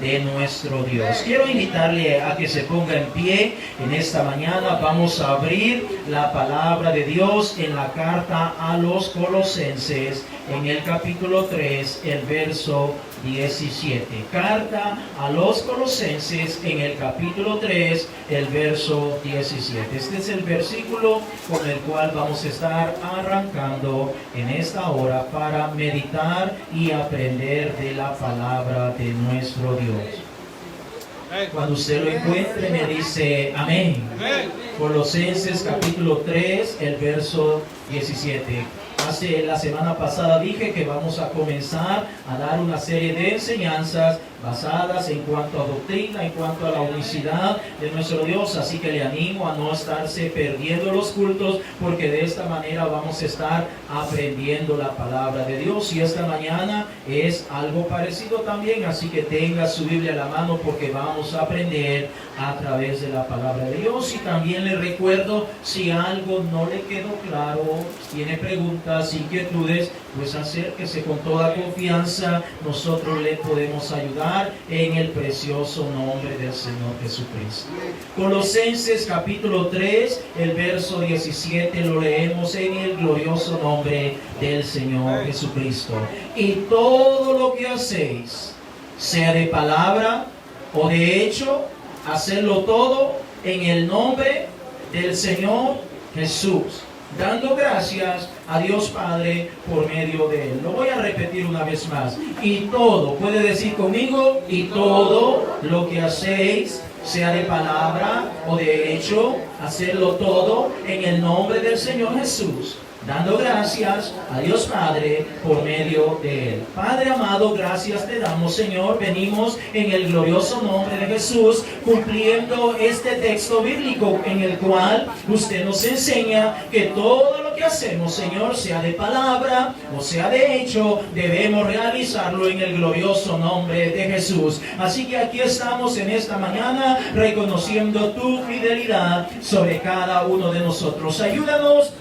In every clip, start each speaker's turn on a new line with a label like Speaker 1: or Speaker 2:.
Speaker 1: de nuestro Dios. Quiero invitarle a que se ponga en pie en esta mañana. Vamos a abrir la palabra de Dios en la carta a los Colosenses, en el capítulo 3, el verso 17. Carta a los Colosenses en el capítulo 3, el verso 17. Este es el versículo con el cual vamos a estar arrancando en esta hora para meditar y aprender de la palabra de nuestro Dios. Cuando usted lo encuentre me dice amén. Colosenses capítulo 3, el verso 17. La semana pasada dije que vamos a comenzar a dar una serie de enseñanzas basadas en cuanto a doctrina, en cuanto a la unicidad de nuestro Dios. Así que le animo a no estarse perdiendo los cultos, porque de esta manera vamos a estar aprendiendo la palabra de Dios. Y esta mañana es algo parecido también, así que tenga su Biblia a la mano, porque vamos a aprender a través de la palabra de Dios. Y también le recuerdo, si algo no le quedó claro, tiene preguntas, inquietudes, pues acérquese con toda confianza. Nosotros le podemos ayudar en el precioso nombre del Señor Jesucristo. Colosenses capítulo 3, el verso 17, lo leemos en el glorioso nombre del Señor Jesucristo. Y todo lo que hacéis, sea de palabra o de hecho, hacedlo todo en el nombre del Señor Jesús, dando gracias a Dios Padre por medio de Él. Lo voy a repetir una vez más. Y todo, puede decir conmigo, y todo lo que hacéis, sea de palabra o de hecho, hacerlo todo en el nombre del Señor Jesús, dando gracias a Dios Padre por medio de Él. Padre amado, gracias te damos, Señor. Venimos en el glorioso nombre de Jesús, cumpliendo este texto bíblico en el cual usted nos enseña que todo lo que hacemos, Señor, sea de palabra o sea de hecho, debemos realizarlo en el glorioso nombre de Jesús. Así que aquí estamos en esta mañana reconociendo tu fidelidad sobre cada uno de nosotros. Ayúdanos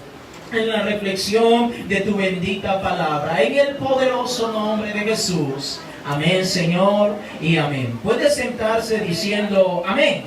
Speaker 1: en la reflexión de tu bendita palabra, en el poderoso nombre de Jesús. Amén, Señor, y amén. Puede sentarse diciendo amén.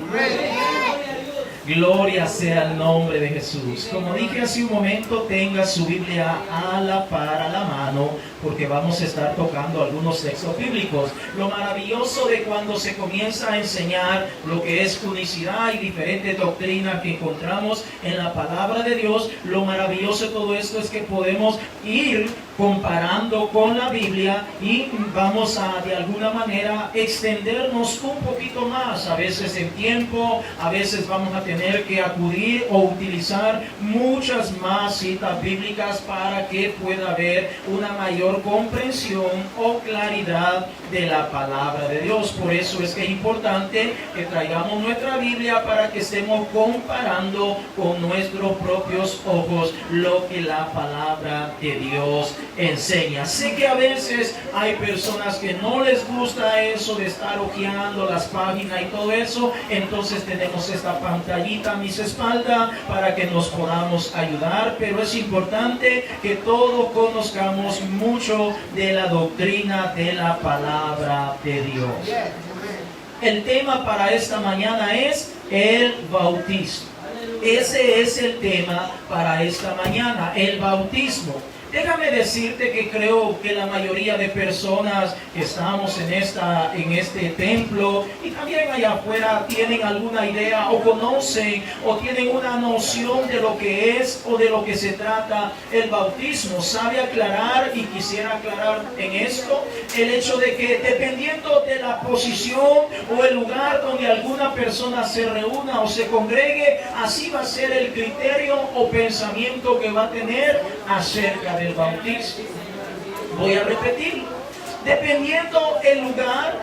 Speaker 1: Gloria sea el nombre de Jesús. Como dije hace un momento, tenga su Biblia a la mano, porque vamos a estar tocando algunos textos bíblicos. Lo maravilloso de cuando se comienza a enseñar lo que es unicidad y diferentes doctrinas que encontramos en la palabra de Dios, lo maravilloso de todo esto es que podemos ir comparando con la Biblia y vamos a de alguna manera extendernos un poquito más, a veces en tiempo, a veces vamos a tener que acudir o utilizar muchas más citas bíblicas para que pueda haber una mayor comprensión o claridad de la palabra de Dios. Por eso es que es importante que traigamos nuestra Biblia para que estemos comparando con nuestros propios ojos lo que la palabra de Dios enseña. Sé que a veces hay personas que no les gusta eso de estar hojeando las páginas y todo eso, entonces tenemos esta pantallita a mis espaldas para que nos podamos ayudar, pero es importante que todos conozcamos mucho de la doctrina de la palabra de Dios. El tema para esta mañana es el bautismo. Ese es el tema para esta mañana, el bautismo. Déjame decirte que creo que la mayoría de personas que estamos en este templo y también allá afuera tienen alguna idea o conocen o tienen una noción de lo que es o de lo que se trata el bautismo. Sabe aclarar, y quisiera aclarar en esto, el hecho de que dependiendo de la posición o el lugar donde alguna persona se reúna o se congregue, así va a ser el criterio o pensamiento que va a tener acerca del bautismo. Voy a repetirlo. Dependiendo el lugar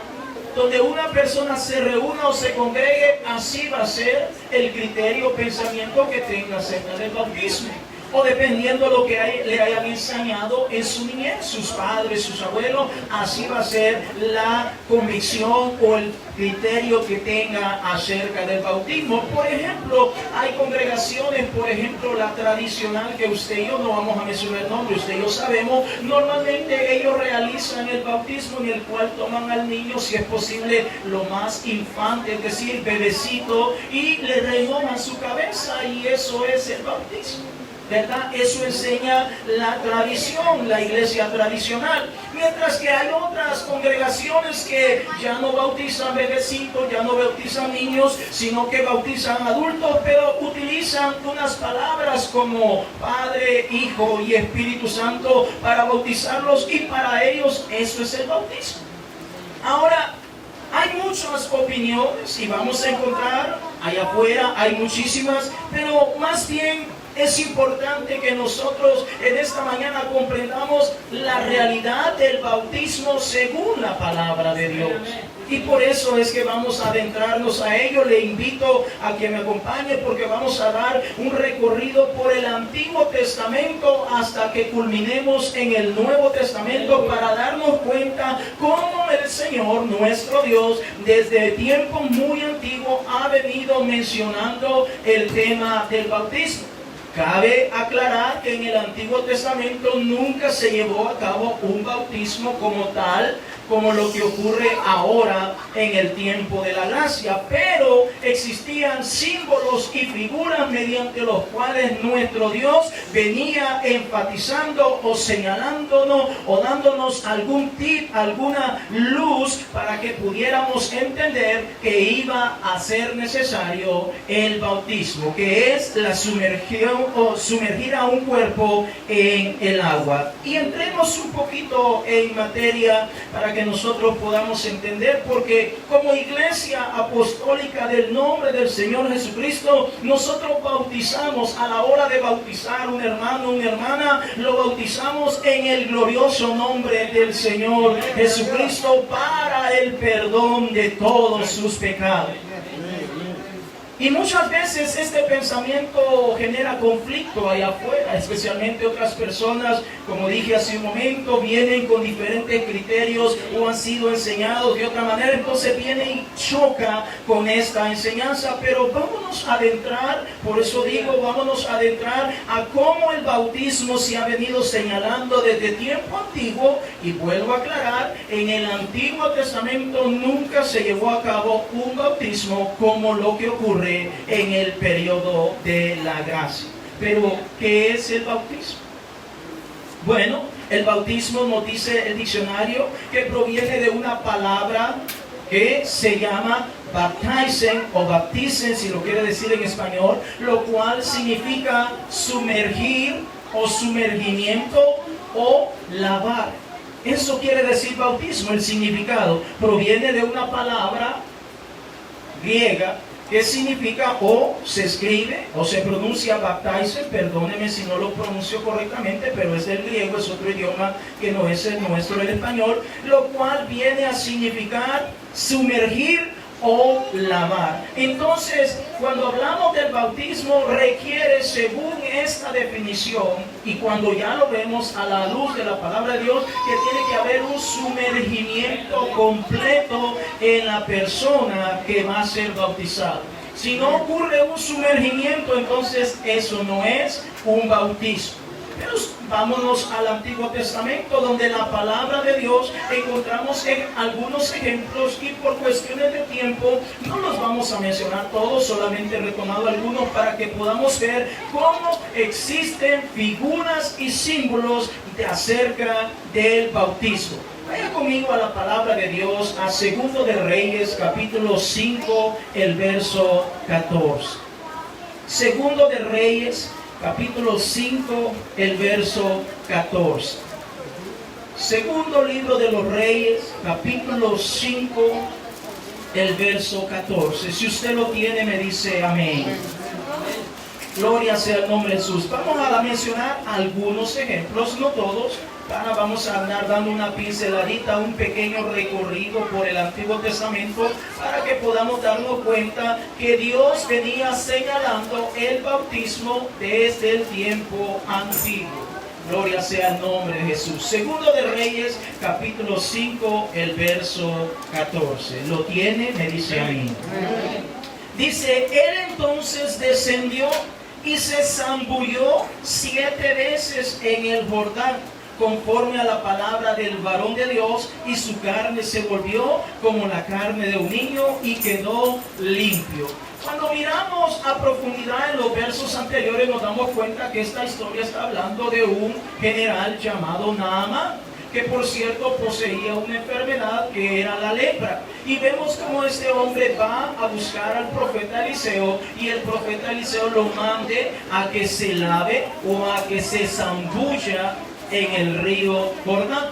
Speaker 1: donde una persona se reúna o se congregue, así va a ser el criterio o pensamiento que tenga acerca del bautismo. o dependiendo de lo que le hayan enseñado en su niñez, sus padres, sus abuelos. Así va a ser la convicción o el criterio que tenga acerca del bautismo. Por ejemplo, hay congregaciones, por ejemplo, la tradicional, que usted y yo no vamos a mencionar el nombre, usted y yo sabemos, normalmente ellos realizan el bautismo en el cual toman al niño, si es posible, lo más infante, es decir, bebecito, y le remojan su cabeza, y eso es el bautismo, ¿verdad? Eso enseña la tradición, la iglesia tradicional. Mientras que hay otras congregaciones que ya no bautizan bebecitos, ya no bautizan niños, sino que bautizan adultos, pero utilizan unas palabras como Padre, Hijo y Espíritu Santo para bautizarlos, y para ellos eso es el bautismo. Ahora, hay muchas opiniones y vamos a encontrar allá afuera, hay muchísimas, pero más bien es importante que nosotros en esta mañana comprendamos la realidad del bautismo según la palabra de Dios. Y por eso es que vamos a adentrarnos a ello. Le invito a que me acompañe, porque vamos a dar un recorrido por el Antiguo Testamento hasta que culminemos en el Nuevo Testamento, para darnos cuenta cómo el Señor, nuestro Dios, desde tiempo muy antiguo ha venido mencionando el tema del bautismo. Cabe aclarar que en el Antiguo Testamento nunca se llevó a cabo un bautismo como tal, como lo que ocurre ahora en el tiempo de la gracia, pero existían símbolos y figuras mediante los cuales nuestro Dios venía enfatizando o señalándonos o dándonos algún tip, alguna luz, para que pudiéramos entender que iba a ser necesario el bautismo, que es la sumergión o sumergir a un cuerpo en el agua. Y entremos un poquito en materia para que nosotros podamos entender, porque como iglesia apostólica del nombre del Señor Jesucristo, nosotros bautizamos, a la hora de bautizar un hermano, una hermana, lo bautizamos en el glorioso nombre del Señor Jesucristo para el perdón de todos sus pecados. Y muchas veces este pensamiento genera conflicto allá afuera, especialmente otras personas, como dije hace un momento, vienen con diferentes criterios o han sido enseñados de otra manera, entonces viene y choca con esta enseñanza. Pero vámonos a adentrar, por eso digo, vámonos a adentrar a cómo el bautismo se ha venido señalando desde tiempo antiguo. Y vuelvo a aclarar, en el Antiguo Testamento nunca se llevó a cabo un bautismo como lo que ocurre en el periodo de la gracia. Pero, ¿qué es el bautismo? Bueno, el bautismo nos dice el diccionario que proviene de una palabra que se llama baptizen o bapticen, si lo quiere decir en español, lo cual significa sumergir o sumergimiento o lavar. Eso quiere decir bautismo. El significado proviene de una palabra griega que significa, o se escribe o se pronuncia baptizen, perdóneme si no lo pronuncio correctamente, pero es del griego, es otro idioma que no es el nuestro, el español, lo cual viene a significar sumergir o lavar. Entonces, cuando hablamos del bautismo, requiere, según esta definición, y cuando ya lo vemos a la luz de la palabra de Dios, que tiene que haber un sumergimiento completo en la persona que va a ser bautizada. Si no ocurre un sumergimiento, entonces eso no es un bautismo. Pero vámonos al Antiguo Testamento, donde la palabra de Dios encontramos en algunos ejemplos, y por cuestiones de tiempo no los vamos a mencionar todos, solamente he retomado algunos para que podamos ver cómo existen figuras y símbolos acerca del bautismo. Vaya conmigo a la palabra de Dios, a Segundo de Reyes, capítulo 5, el verso 14. Segundo de Reyes, capítulo 5, el verso 14. Segundo libro de los Reyes, capítulo 5, el verso 14. Si usted lo tiene, me dice amén. Gloria sea el nombre de Jesús. Vamos a mencionar algunos ejemplos, no todos, vamos a andar dando una pinceladita, un pequeño recorrido por el Antiguo Testamento para que podamos darnos cuenta que Dios venía señalando el bautismo desde el tiempo antiguo. Gloria sea el nombre de Jesús. Segundo de Reyes, capítulo 5, el verso 14. ¿Lo tiene? Me dice a mí. Dice, él entonces descendió y se zambulló 7 veces en el Jordán, conforme a la palabra del varón de Dios, y su carne se volvió como la carne de un niño y quedó limpio. Cuando miramos a profundidad en los versos anteriores, nos damos cuenta que esta historia está hablando de un general llamado Naamán, que por cierto poseía una enfermedad que era la lepra. Y vemos como este hombre va a buscar al profeta Eliseo, y el profeta Eliseo lo mande a que se lave o a que se zambulla en el río Jordán.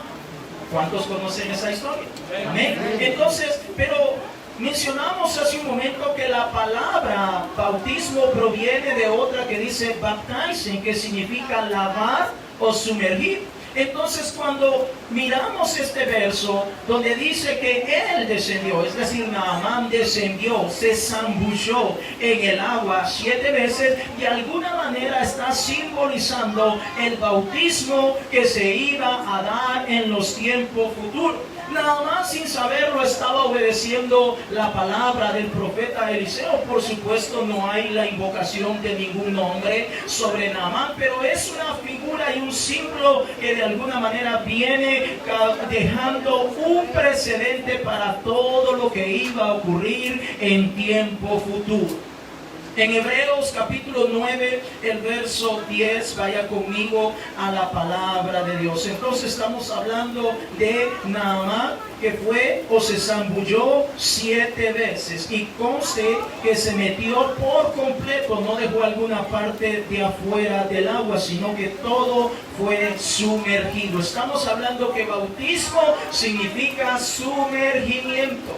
Speaker 1: ¿Cuántos conocen esa historia? Amén. Entonces, pero mencionamos hace un momento que la palabra bautismo proviene de otra que dice baptizen, que significa lavar o sumergir. Entonces, cuando miramos este verso donde dice que él descendió, es decir, Naamán descendió, se zambulló en el agua 7 veces, de alguna manera está simbolizando el bautismo que se iba a dar en los tiempos futuros. Naamán, sin saberlo, estaba obedeciendo la palabra del profeta Eliseo. Por supuesto, no hay la invocación de ningún nombre sobre Naamán, pero es una figura y un símbolo que de alguna manera viene dejando un precedente para todo lo que iba a ocurrir en tiempo futuro. En Hebreos capítulo 9, el verso 10, vaya conmigo a la palabra de Dios. Entonces estamos hablando de Naamán, que fue o se zambulló 7 veces. Y conste que se metió por completo, no dejó alguna parte de afuera del agua, sino que todo fue sumergido. Estamos hablando que bautismo significa sumergimiento,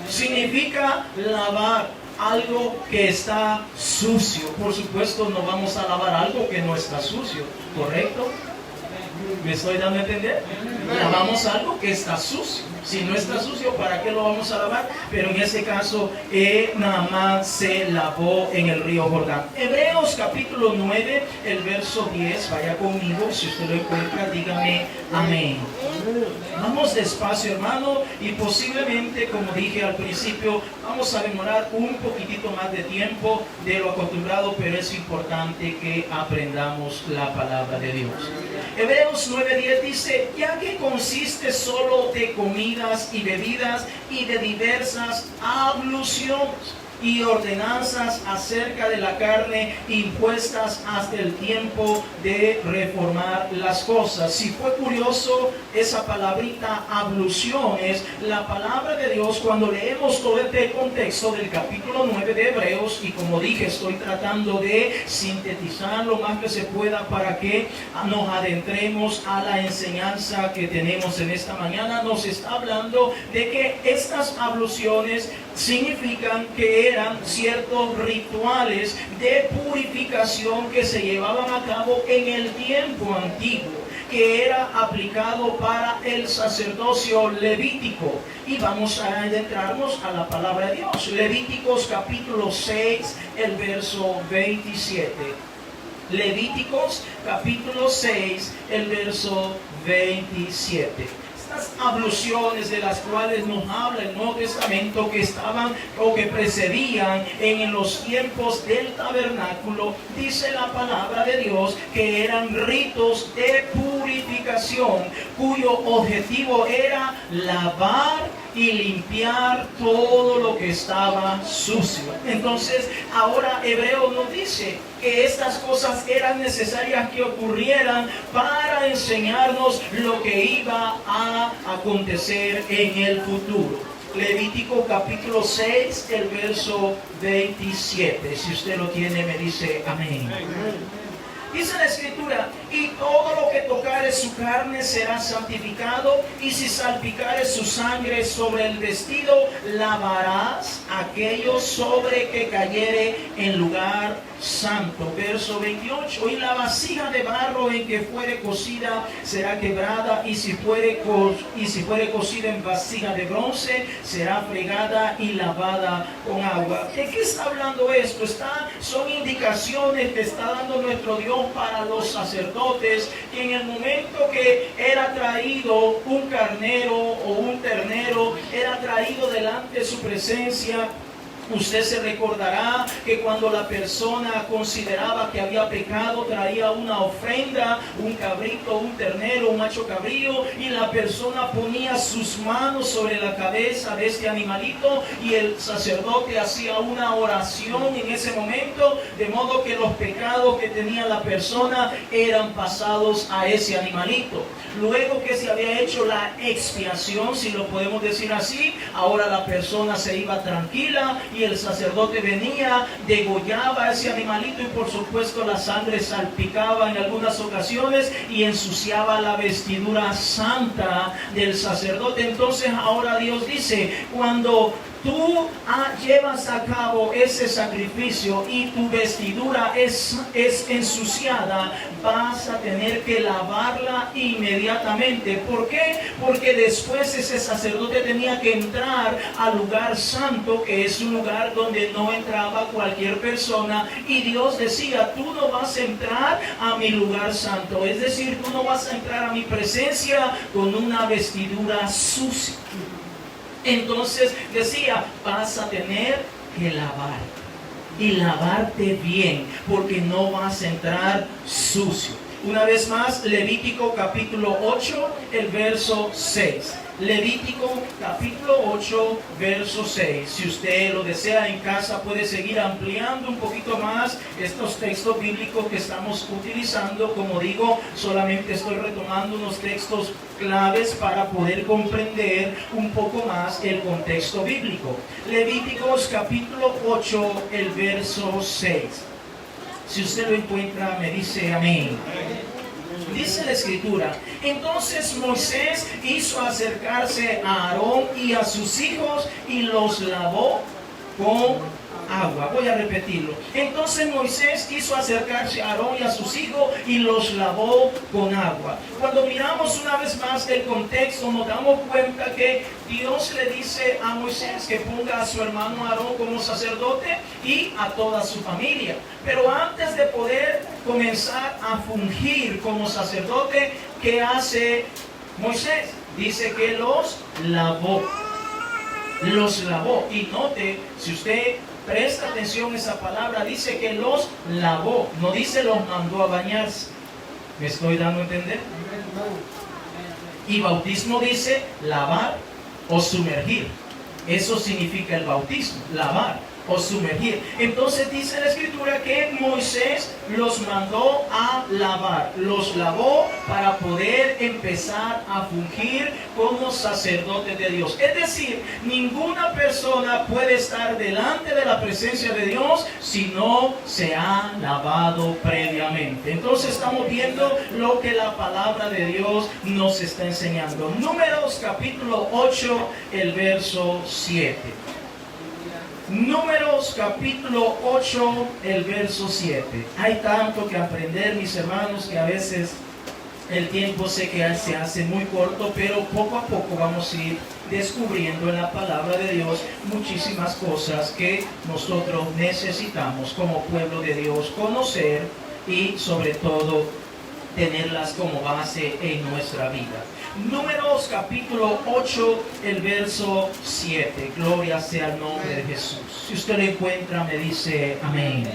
Speaker 1: significa lavar algo que está sucio. Por supuesto, no vamos a lavar algo que no está sucio, ¿correcto? ¿Me estoy dando a entender? Lavamos algo que está sucio. Si no está sucio, ¿para qué lo vamos a lavar? Pero en este caso, Naamán se lavó en el río Jordán. Hebreos capítulo 9, el verso 10, vaya conmigo, si usted lo encuentra, dígame amén. Vamos despacio, hermano, y posiblemente, como dije al principio, vamos a demorar un poquitito más de tiempo de lo acostumbrado, pero es importante que aprendamos la palabra de Dios. Hebreos 9:10 dice, ya que consiste solo de comidas y bebidas y de diversas abluciones y ordenanzas acerca de la carne impuestas hasta el tiempo de reformar las cosas. Si fue curioso esa palabrita abluciones, la palabra de Dios, cuando leemos todo este contexto del capítulo 9 de Hebreos, y como dije, estoy tratando de sintetizar lo más que se pueda para que nos adentremos a la enseñanza que tenemos en esta mañana, nos está hablando de que estas abluciones significan que eran ciertos rituales de purificación que se llevaban a cabo en el tiempo antiguo, que era aplicado para el sacerdocio levítico. Y vamos a adentrarnos a la palabra de Dios. Levíticos capítulo 6, el verso 27. Levíticos capítulo 6, el verso 27. Estas abluciones de las cuales nos habla el Nuevo Testamento, que estaban o que precedían en los tiempos del tabernáculo, dice la palabra de Dios que eran ritos de purificación cuyo objetivo era lavar y limpiar todo lo que estaba sucio. Entonces ahora Hebreo nos dice que estas cosas eran necesarias que ocurrieran para enseñarnos lo que iba a acontecer en el futuro. Levítico capítulo 6, el verso 27. Si usted lo tiene, me dice amén. Dice la Escritura, y todo lo que tocare su carne será santificado, y si salpicare su sangre sobre el vestido, lavarás aquello sobre que cayere en lugar santo. Verso 28, y la vasija de barro en que fuere cocida será quebrada, y si fuere cocida en vasija de bronce, será fregada y lavada con agua. ¿De qué está hablando esto? Son indicaciones que está dando nuestro Dios para los sacerdotes, que en el momento que era traído un carnero o un ternero, era traído delante de su presencia. Usted se recordará que cuando la persona consideraba que había pecado, traía una ofrenda, un cabrito, un ternero, un macho cabrío, y la persona ponía sus manos sobre la cabeza de este animalito, y el sacerdote hacía una oración en ese momento, de modo que los pecados que tenía la persona eran pasados a ese animalito. Luego que se había hecho la expiación, si lo podemos decir así, ahora la persona se iba tranquila, y el sacerdote venía, degollaba a ese animalito, y por supuesto la sangre salpicaba en algunas ocasiones y ensuciaba la vestidura santa del sacerdote. Entonces ahora Dios dice, cuando tú llevas a cabo ese sacrificio y tu vestidura es ensuciada, vas a tener que lavarla inmediatamente. ¿Por qué? Porque después ese sacerdote tenía que entrar al lugar santo, que es un lugar donde no entraba cualquier persona, y Dios decía, tú no vas a entrar a mi lugar santo, es decir, tú no vas a entrar a mi presencia con una vestidura sucia. Entonces decía, vas a tener que lavar, y lavarte bien, porque no vas a entrar sucio. Una vez más, Levítico capítulo 8, el verso 6. Levítico capítulo 8, verso 6. Si usted lo desea en casa, puede seguir ampliando un poquito más estos textos bíblicos que estamos utilizando. Como digo, solamente estoy retomando unos textos claves para poder comprender un poco más el contexto bíblico. Levíticos capítulo 8, el verso 6. Si usted lo encuentra, me dice amén. Dice la Escritura, entonces Moisés hizo acercarse a Aarón y a sus hijos y los lavó con agua. Voy a repetirlo. Entonces Moisés quiso acercarse a Aarón y a sus hijos y los lavó con agua. Cuando miramos una vez más el contexto, nos damos cuenta que Dios le dice a Moisés que ponga a su hermano Aarón como sacerdote y a toda su familia. Pero antes de poder comenzar a fungir como sacerdote, ¿qué hace Moisés? Dice que los lavó. Los lavó. Y note, si usted presta atención a esa palabra, dice que los lavó, no dice los mandó a bañarse. ¿Me estoy dando a entender? Y bautismo dice lavar o sumergir. Eso significa el bautismo, lavar o sumergir. Entonces dice la Escritura que Moisés los mandó a lavar, los lavó para poder empezar a fungir como sacerdotes de Dios. Es decir, ninguna persona puede estar delante de la presencia de Dios si no se ha lavado previamente. Entonces estamos viendo lo que la palabra de Dios nos está enseñando. Números capítulo 8, el verso 7. Números capítulo 8, el verso 7. Hay tanto que aprender, mis hermanos, que a veces el tiempo sé que se hace muy corto, pero poco a poco vamos a ir descubriendo en la palabra de Dios muchísimas cosas que nosotros necesitamos como pueblo de Dios conocer y sobre todo tenerlas como base en nuestra vida. Números capítulo 8, el verso 7. Gloria sea el nombre de Jesús. Si usted lo encuentra, me dice amén.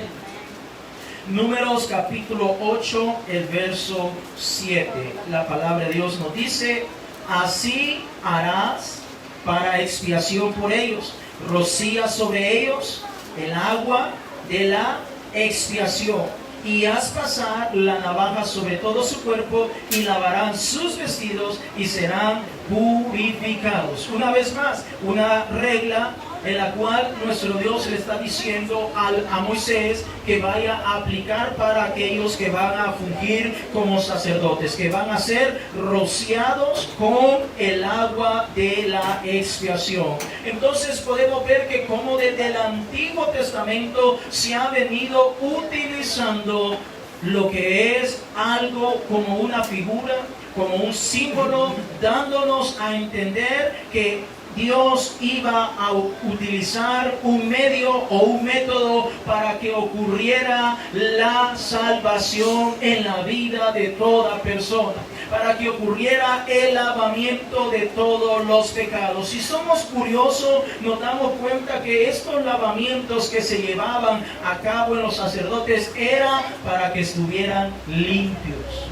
Speaker 1: Números capítulo 8, el verso 7. La palabra de Dios nos dice, así harás para expiación por ellos. Rocía sobre ellos el agua de la expiación. Y haz pasar la navaja sobre todo su cuerpo, y lavarán sus vestidos y serán purificados. Una vez más, una regla en la cual nuestro Dios le está diciendo a Moisés que vaya a aplicar para aquellos que van a fungir como sacerdotes, que van a ser rociados con el agua de la expiación. Entonces podemos ver que como desde el Antiguo Testamento se ha venido utilizando lo que es algo como una figura, como un símbolo, dándonos a entender que Dios iba a utilizar un medio o un método para que ocurriera la salvación en la vida de toda persona, para que ocurriera el lavamiento de todos los pecados. Si somos curiosos, nos damos cuenta que estos lavamientos que se llevaban a cabo en los sacerdotes era para que estuvieran limpios.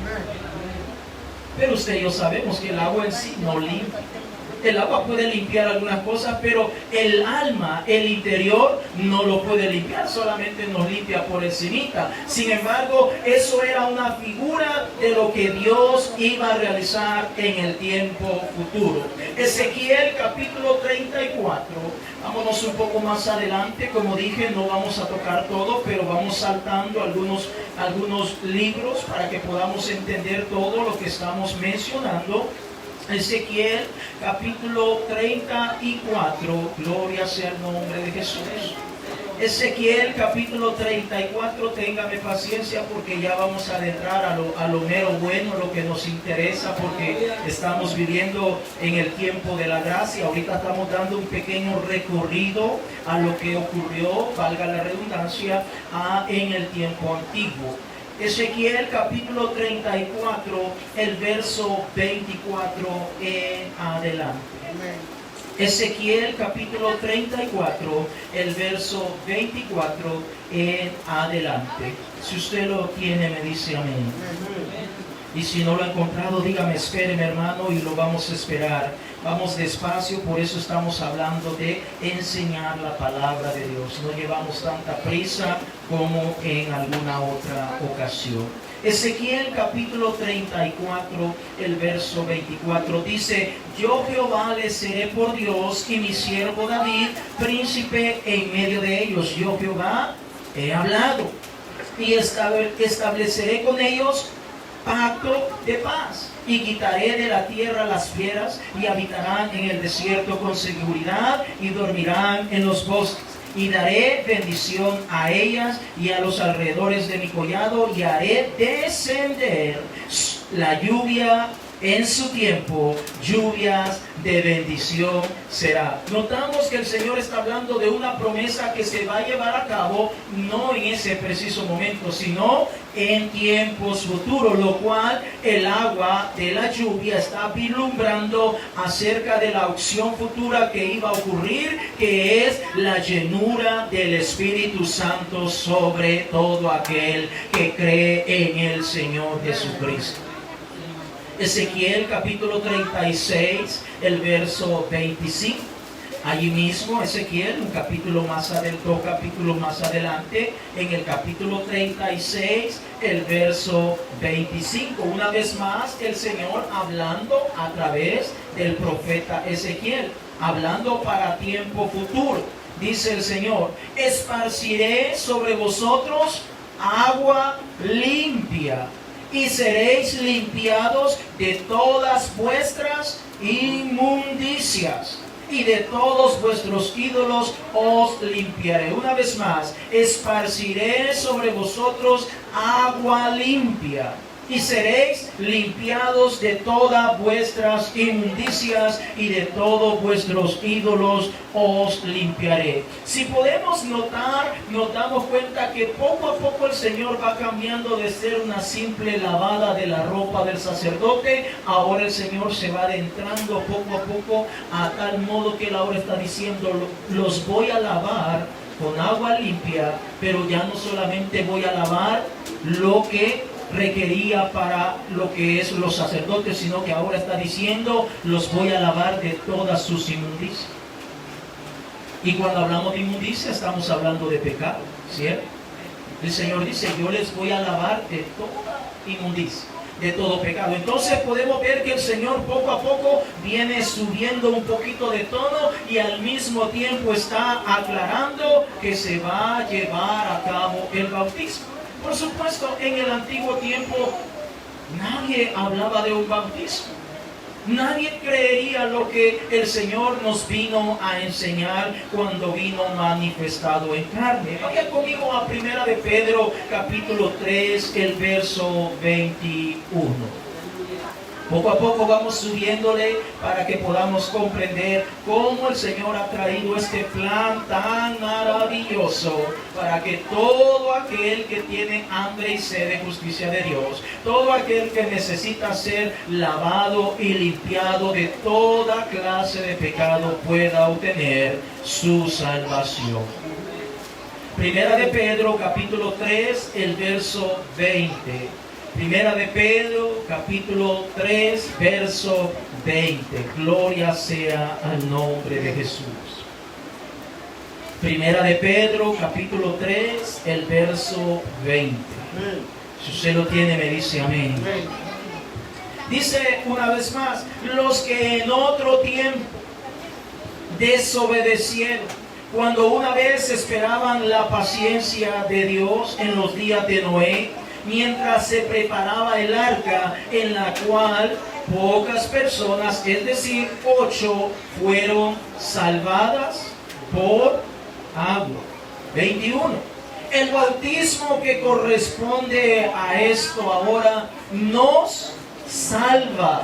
Speaker 1: Pero usted y yo sabemos que el agua en sí no limpia. El agua puede limpiar algunas cosas, pero el alma, el interior, no lo puede limpiar, solamente nos limpia por encimita. Sin embargo, eso era una figura de lo que Dios iba a realizar en el tiempo futuro. Ezequiel capítulo 34, vámonos un poco más adelante. Como dije, no vamos a tocar todo, pero vamos saltando algunos libros para que podamos entender todo lo que estamos mencionando. Ezequiel capítulo 34, gloria sea el nombre de Jesús. Ezequiel capítulo 34, téngame paciencia porque ya vamos a adentrar a lo mero bueno, lo que nos interesa, porque estamos viviendo en el tiempo de la gracia. Ahorita estamos dando un pequeño recorrido a lo que ocurrió, valga la redundancia, en el tiempo antiguo. Ezequiel capítulo 34, el verso 24 en adelante. Ezequiel capítulo 34, el verso 24 en adelante. Si usted lo tiene, me dice amén. Y si no lo ha encontrado, dígame, espéreme hermano, y lo vamos a esperar. Vamos despacio, por eso estamos hablando de enseñar la palabra de Dios. No llevamos tanta prisa como en alguna otra ocasión. Ezequiel capítulo 34, el verso 24 dice: yo Jehová les seré por Dios y mi siervo David príncipe en medio de ellos. Yo Jehová he hablado y estableceré con ellos pacto de paz, y quitaré de la tierra las fieras, y habitarán en el desierto con seguridad, y dormirán en los bosques. Y daré bendición a ellas y a los alrededores de mi collado, y haré descender la lluvia en su tiempo, lluvias de bendición será. Notamos que el Señor está hablando de una promesa que se va a llevar a cabo no en ese preciso momento, sino en tiempos futuros, lo cual el agua de la lluvia está vislumbrando acerca de la opción futura que iba a ocurrir, que es la llenura del Espíritu Santo sobre todo aquel que cree en el Señor Jesucristo. Ezequiel capítulo 36, el verso 25. Allí mismo Ezequiel, dos capítulos más adelante, en el capítulo 36, el verso 25. Una vez más el Señor hablando a través del profeta Ezequiel, hablando para tiempo futuro. Dice el Señor: esparciré sobre vosotros agua limpia, y seréis limpiados de todas vuestras inmundicias, y de todos vuestros ídolos os limpiaré. Una vez más, esparciré sobre vosotros agua limpia, y seréis limpiados de todas vuestras inmundicias, y de todos vuestros ídolos os limpiaré. Si podemos notar, nos damos cuenta que poco a poco el Señor va cambiando de ser una simple lavada de la ropa del sacerdote. Ahora el Señor se va adentrando poco a poco, a tal modo que Él ahora está diciendo: los voy a lavar con agua limpia, pero ya no solamente voy a lavar lo que requería para lo que es los sacerdotes, sino que ahora está diciendo: los voy a lavar de todas sus inmundicias. Y cuando hablamos de inmundicia, estamos hablando de pecado, ¿cierto? El Señor dice: yo les voy a lavar de toda inmundicia. de todo pecado. Entonces podemos ver que el Señor poco a poco viene subiendo un poquito de tono y al mismo tiempo está aclarando que se va a llevar a cabo el bautismo. Por supuesto, en el antiguo tiempo nadie hablaba de un bautismo. Nadie creería lo que el Señor nos vino a enseñar cuando vino manifestado en carne. Vaya conmigo a 1 de Pedro capítulo 3, el verso 21. Poco a poco vamos subiéndole para que podamos comprender cómo el Señor ha traído este plan tan maravilloso para que todo aquel que tiene hambre y sed de justicia de Dios, todo aquel que necesita ser lavado y limpiado de toda clase de pecado pueda obtener su salvación. Primera de Pedro capítulo 3, el verso 20. Primera de Pedro, capítulo 3, verso 20. Gloria sea al nombre de Jesús. Primera de Pedro, capítulo 3, el verso 20. Si usted lo tiene, me dice amén. Dice una vez más, los que en otro tiempo desobedecieron, cuando una vez esperaban la paciencia de Dios en los días de Noé, mientras se preparaba el arca, en la cual pocas personas, es decir, 8, fueron salvadas por agua. 21. El bautismo que corresponde a esto ahora nos salva.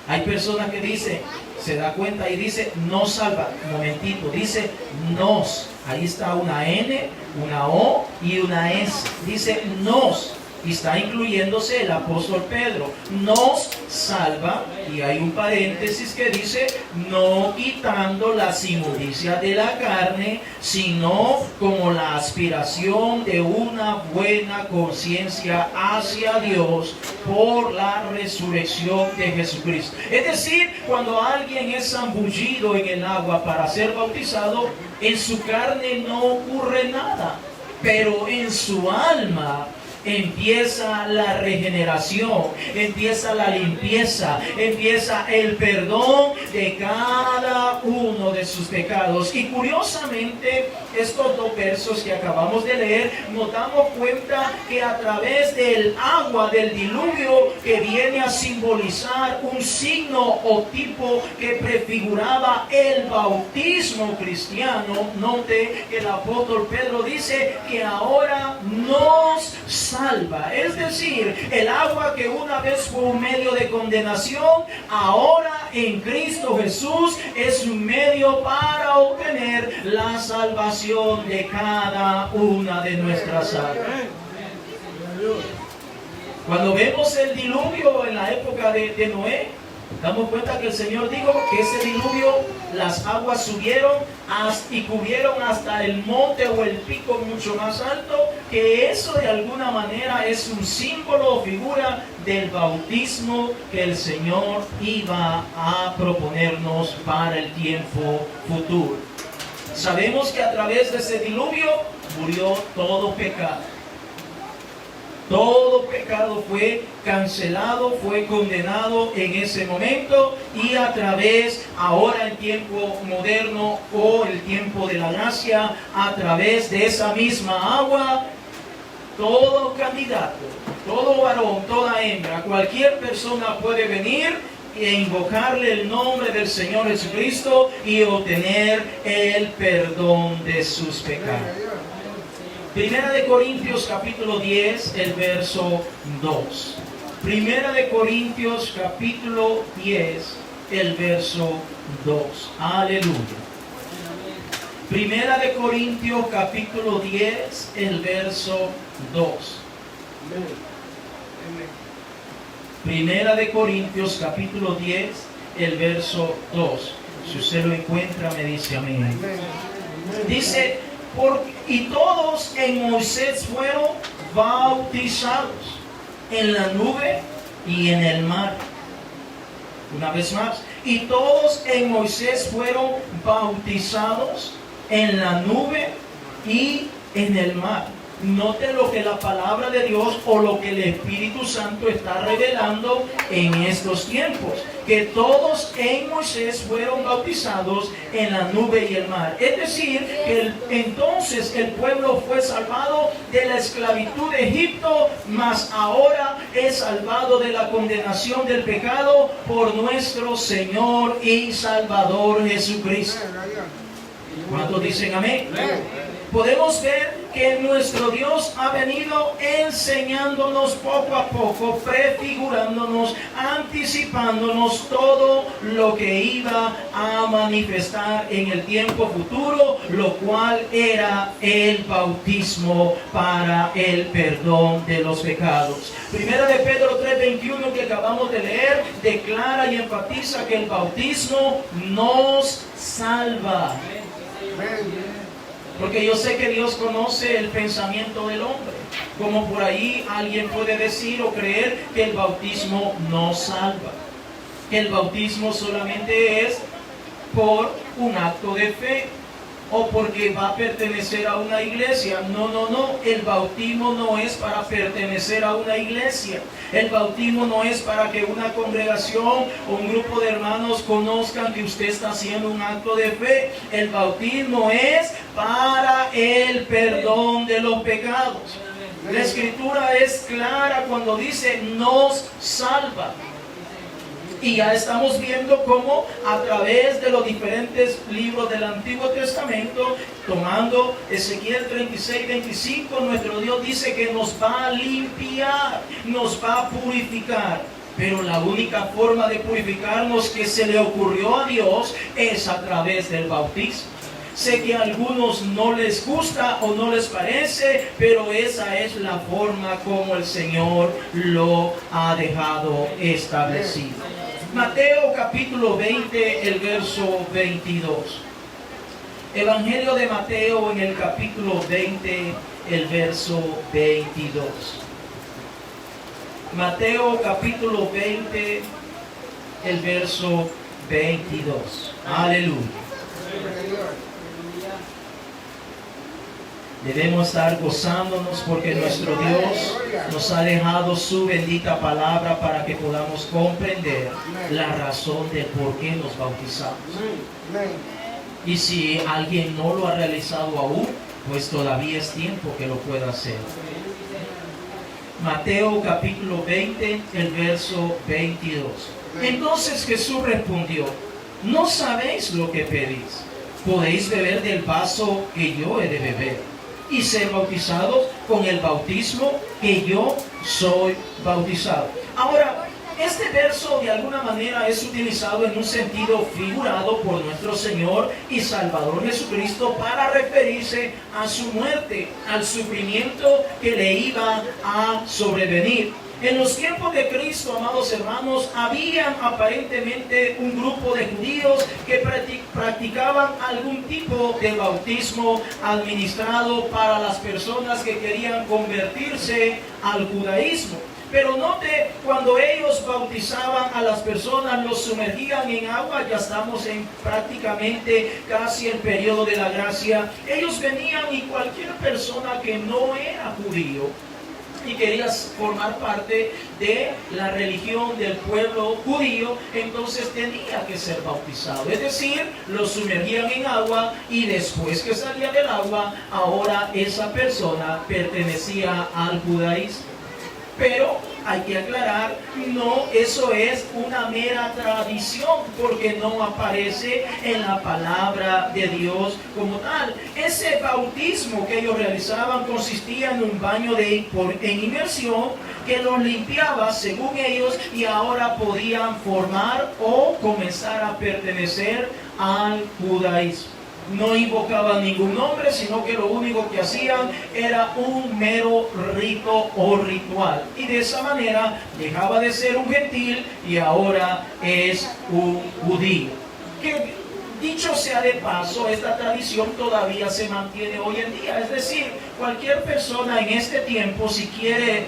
Speaker 1: Hay personas que dicen, se da cuenta y dice, no salva. Un momentito, dice nos. Ahí está una N, una O y una S. Dice nos. Y está incluyéndose el apóstol Pedro. Nos salva, y hay un paréntesis que dice, no quitando las inmundicias de la carne, sino como la aspiración de una buena conciencia hacia Dios por la resurrección de Jesucristo. Es decir, cuando alguien es zambullido en el agua para ser bautizado, en su carne no ocurre nada, pero en su alma empieza la regeneración, empieza la limpieza, empieza el perdón de cada uno de sus pecados. Y curiosamente, estos dos versos que acabamos de leer, nos damos cuenta que a través del agua del diluvio, que viene a simbolizar un signo o tipo que prefiguraba el bautismo cristiano, note que el apóstol Pedro dice que ahora nos salva. Es decir, el agua que una vez fue un medio de condenación, ahora en Cristo Jesús es un medio para obtener la salvación de cada una de nuestras almas. Cuando vemos el diluvio en la época de Noé, damos cuenta que el Señor dijo que ese diluvio, las aguas subieron y cubrieron hasta el monte o el pico mucho más alto, que eso de alguna manera es un símbolo o figura del bautismo que el Señor iba a proponernos para el tiempo futuro. Sabemos que a través de ese diluvio murió todo pecado. Todo pecado fue cancelado, fue condenado en ese momento, y a través, ahora en tiempo moderno o el tiempo de la gracia, a través de esa misma agua, todo candidato, todo varón, toda hembra, cualquier persona puede venir e invocarle el nombre del Señor Jesucristo y obtener el perdón de sus pecados. Primera de Corintios capítulo 10, el verso 2. Primera de Corintios capítulo 10, el verso 2. Aleluya. Primera de Corintios capítulo 10, el verso 2. Primera de Corintios capítulo 10, el verso 2. Si usted lo encuentra, me dice amén. Dice, y todos en Moisés fueron bautizados en la nube y en el mar. Una vez más, y todos en Moisés fueron bautizados en la nube y en el mar. Note lo que la palabra de Dios o lo que el Espíritu Santo está revelando en estos tiempos. Que todos en Moisés fueron bautizados en la nube y el mar. Es decir, que entonces el pueblo fue salvado de la esclavitud de Egipto, mas ahora es salvado de la condenación del pecado por nuestro Señor y Salvador Jesucristo. ¿Cuántos dicen amén? Podemos ver que nuestro Dios ha venido enseñándonos poco a poco, prefigurándonos, anticipándonos todo lo que iba a manifestar en el tiempo futuro, lo cual era el bautismo para el perdón de los pecados. Primera de Pedro 3:21 que acabamos de leer, declara y enfatiza que el bautismo nos salva. Porque yo sé que Dios conoce el pensamiento del hombre. Como por ahí alguien puede decir o creer que el bautismo no salva. Que el bautismo solamente es por un acto de fe. O porque va a pertenecer a una iglesia. No. El bautismo no es para pertenecer a una iglesia. El bautismo no es para que una congregación o un grupo de hermanos conozcan que usted está haciendo un acto de fe. El bautismo es para el perdón de los pecados. La Escritura es clara cuando dice nos salva. Y ya estamos viendo cómo a través de los diferentes libros del Antiguo Testamento, tomando Ezequiel 36:25, nuestro Dios dice que nos va a limpiar, nos va a purificar. Pero la única forma de purificarnos que se le ocurrió a Dios es a través del bautismo. Sé que a algunos no les gusta o no les parece, pero esa es la forma como el Señor lo ha dejado establecido. Mateo capítulo 20, el verso 22. Evangelio de Mateo en el capítulo 20, el verso 22. Mateo capítulo 20, el verso 22. Aleluya. Debemos estar gozándonos porque nuestro Dios nos ha dejado su bendita palabra para que podamos comprender la razón del por qué nos bautizamos. Y si alguien no lo ha realizado aún, pues todavía es tiempo que lo pueda hacer. Mateo capítulo 20, el verso 22. Entonces Jesús respondió: ¿no sabéis lo que pedís? ¿Podéis beber del vaso que yo he de beber y ser bautizados con el bautismo que yo soy bautizado? Ahora, este verso de alguna manera es utilizado en un sentido figurado por nuestro Señor y Salvador Jesucristo para referirse a su muerte, al sufrimiento que le iba a sobrevenir. En los tiempos de Cristo, amados hermanos, había aparentemente un grupo de judíos que practicaban algún tipo de bautismo administrado para las personas que querían convertirse al judaísmo. Pero note, cuando ellos bautizaban a las personas, los sumergían en agua, ya estamos en prácticamente casi el periodo de la gracia. Ellos venían y cualquier persona que no era judío y quería formar parte de la religión del pueblo judío, entonces tenía que ser bautizado. Es decir, lo sumergían en agua y después que salía del agua, ahora esa persona pertenecía al judaísmo. Pero hay que aclarar, no, eso es una mera tradición, porque no aparece en la palabra de Dios como tal. Ese bautismo que ellos realizaban consistía en un baño en inmersión que los limpiaba según ellos, y ahora podían formar o comenzar a pertenecer al judaísmo. No invocaban ningún nombre, sino que lo único que hacían era un mero rito o ritual. Y de esa manera dejaba de ser un gentil y ahora es un judío. Que dicho sea de paso, esta tradición todavía se mantiene hoy en día. Es decir, cualquier persona en este tiempo, si quiere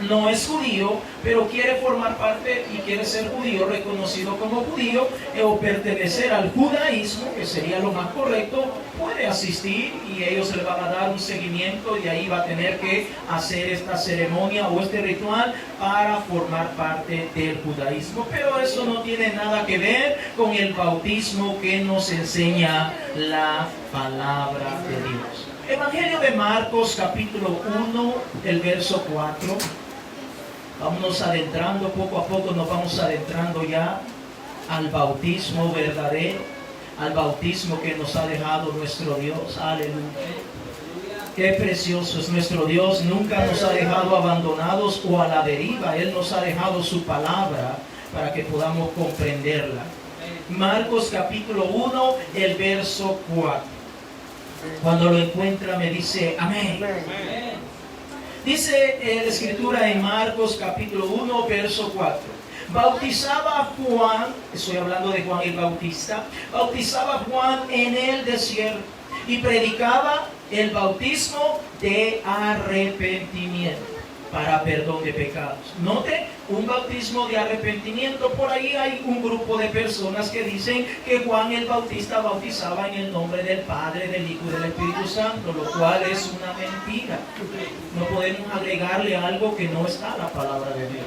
Speaker 1: no es judío, pero quiere formar parte y quiere ser judío, reconocido como judío, o pertenecer al judaísmo, que sería lo más correcto, puede asistir y ellos le van a dar un seguimiento y ahí va a tener que hacer esta ceremonia o este ritual para formar parte del judaísmo. Pero eso no tiene nada que ver con el bautismo que nos enseña la palabra de Dios. Evangelio de Marcos, capítulo 1, el verso 4. Vámonos adentrando, poco a poco nos vamos adentrando ya al bautismo verdadero, al bautismo que nos ha dejado nuestro Dios. Aleluya. Qué precioso es nuestro Dios. Nunca nos ha dejado abandonados o a la deriva. Él nos ha dejado su palabra para que podamos comprenderla. Marcos capítulo 1, el verso 4. Cuando lo encuentra me dice amén. Dice la escritura en Marcos capítulo 1, verso 4. Bautizaba Juan, estoy hablando de Juan el Bautista, bautizaba Juan en el desierto y predicaba el bautismo de arrepentimiento para perdón de pecados. Note, un bautismo de arrepentimiento. Por ahí hay un grupo de personas que dicen que Juan el Bautista bautizaba en el nombre del Padre, del Hijo y del Espíritu Santo, lo cual es una mentira. No podemos agregarle algo que no está en la palabra de Dios.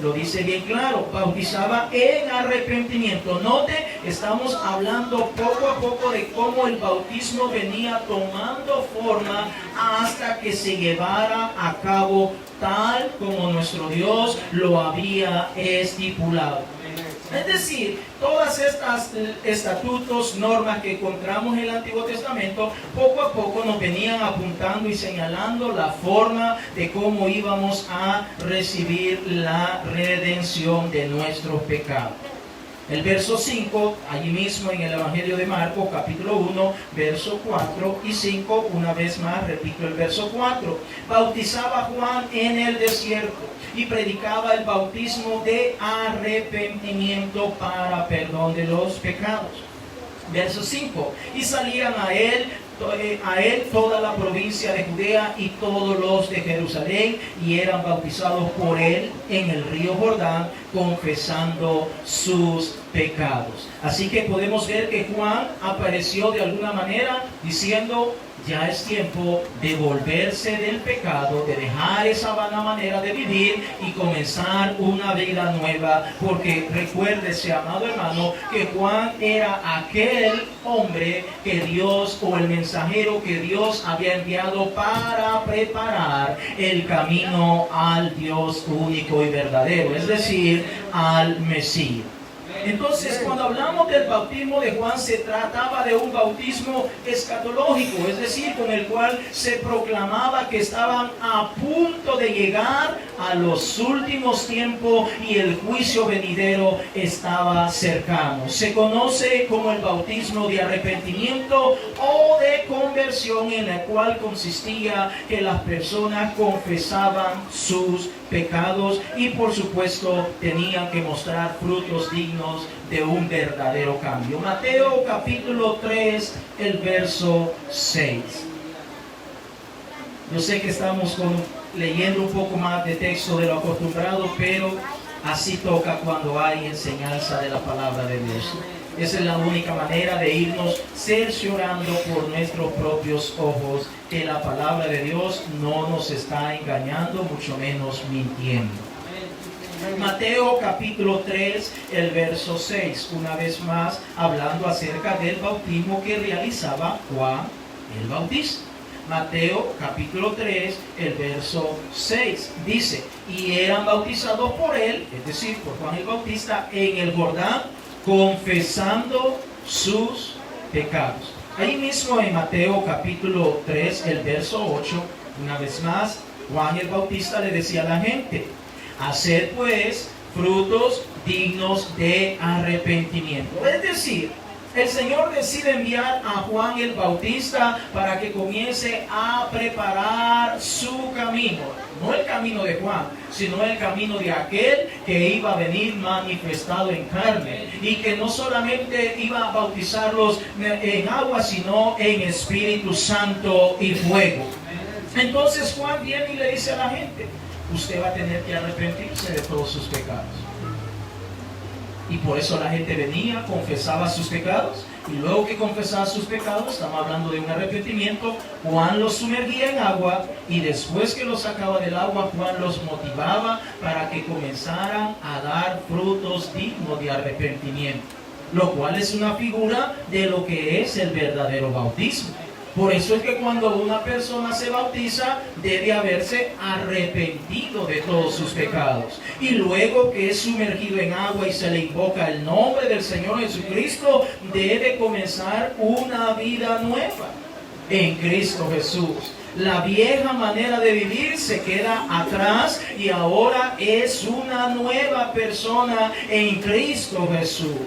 Speaker 1: Lo dice bien claro, bautizaba en arrepentimiento. Note, estamos hablando poco a poco de cómo el bautismo venía tomando forma hasta que se llevara a cabo tal como nuestro Dios lo había estipulado. Es decir, todas estas estatutos, normas que encontramos en el Antiguo Testamento, poco a poco nos venían apuntando y señalando la forma de cómo íbamos a recibir la redención de nuestros pecados. El verso 5, allí mismo en el Evangelio de Marcos, capítulo 1, verso 4 y 5, una vez más, repito el verso 4. Bautizaba Juan en el desierto y predicaba el bautismo de arrepentimiento para perdón de los pecados. Verso 5, y salían a él toda la provincia de Judea y todos los de Jerusalén, y eran bautizados por él en el río Jordán, confesando sus pecados. Así que podemos ver que Juan apareció de alguna manera diciendo: ya es tiempo de volverse del pecado, de dejar esa vana manera de vivir y comenzar una vida nueva. Porque recuérdese, amado hermano, que Juan era aquel hombre que Dios, o el mensajero que Dios había enviado para preparar el camino al Dios único y verdadero, es decir, al Mesías. Entonces, cuando hablamos del bautismo de Juan, se trataba de un bautismo escatológico, es decir, con el cual se proclamaba que estaban a punto de llegar a los últimos tiempos y el juicio venidero estaba cercano. Se conoce como el bautismo de arrepentimiento o de conversión, en la cual consistía que las personas confesaban sus pecados y por supuesto tenían que mostrar frutos dignos de un verdadero cambio. Mateo capítulo 3, el verso 6. Yo sé que estamos leyendo un poco más de texto de lo acostumbrado, pero así toca cuando hay enseñanza de la palabra de Dios. Esa es la única manera de irnos cerciorando por nuestros propios ojos que la palabra de Dios no nos está engañando, mucho menos mintiendo. Mateo capítulo 3, el verso 6, una vez más hablando acerca del bautismo que realizaba Juan el Bautista. Mateo capítulo 3, el verso 6, dice: y eran bautizados por él, es decir, por Juan el Bautista, en el Jordán, confesando sus pecados. Ahí mismo en Mateo capítulo 3, el verso 8, una vez más, Juan el Bautista le decía a la gente: haced pues frutos dignos de arrepentimiento. Es decir, el Señor decide enviar a Juan el Bautista para que comience a preparar su camino. No el camino de Juan, sino el camino de aquel que iba a venir manifestado en carne. Y que no solamente iba a bautizarlos en agua, sino en Espíritu Santo y fuego. Entonces Juan viene y le dice a la gente: usted va a tener que arrepentirse de todos sus pecados. Y por eso la gente venía, confesaba sus pecados, y luego que confesaba sus pecados, estamos hablando de un arrepentimiento, Juan los sumergía en agua, y después que los sacaba del agua, Juan los motivaba para que comenzaran a dar frutos dignos de arrepentimiento, lo cual es una figura de lo que es el verdadero bautismo. Por eso es que cuando una persona se bautiza, debe haberse arrepentido de todos sus pecados. Y luego que es sumergido en agua y se le invoca el nombre del Señor Jesucristo, debe comenzar una vida nueva en Cristo Jesús. La vieja manera de vivir se queda atrás y ahora es una nueva persona en Cristo Jesús.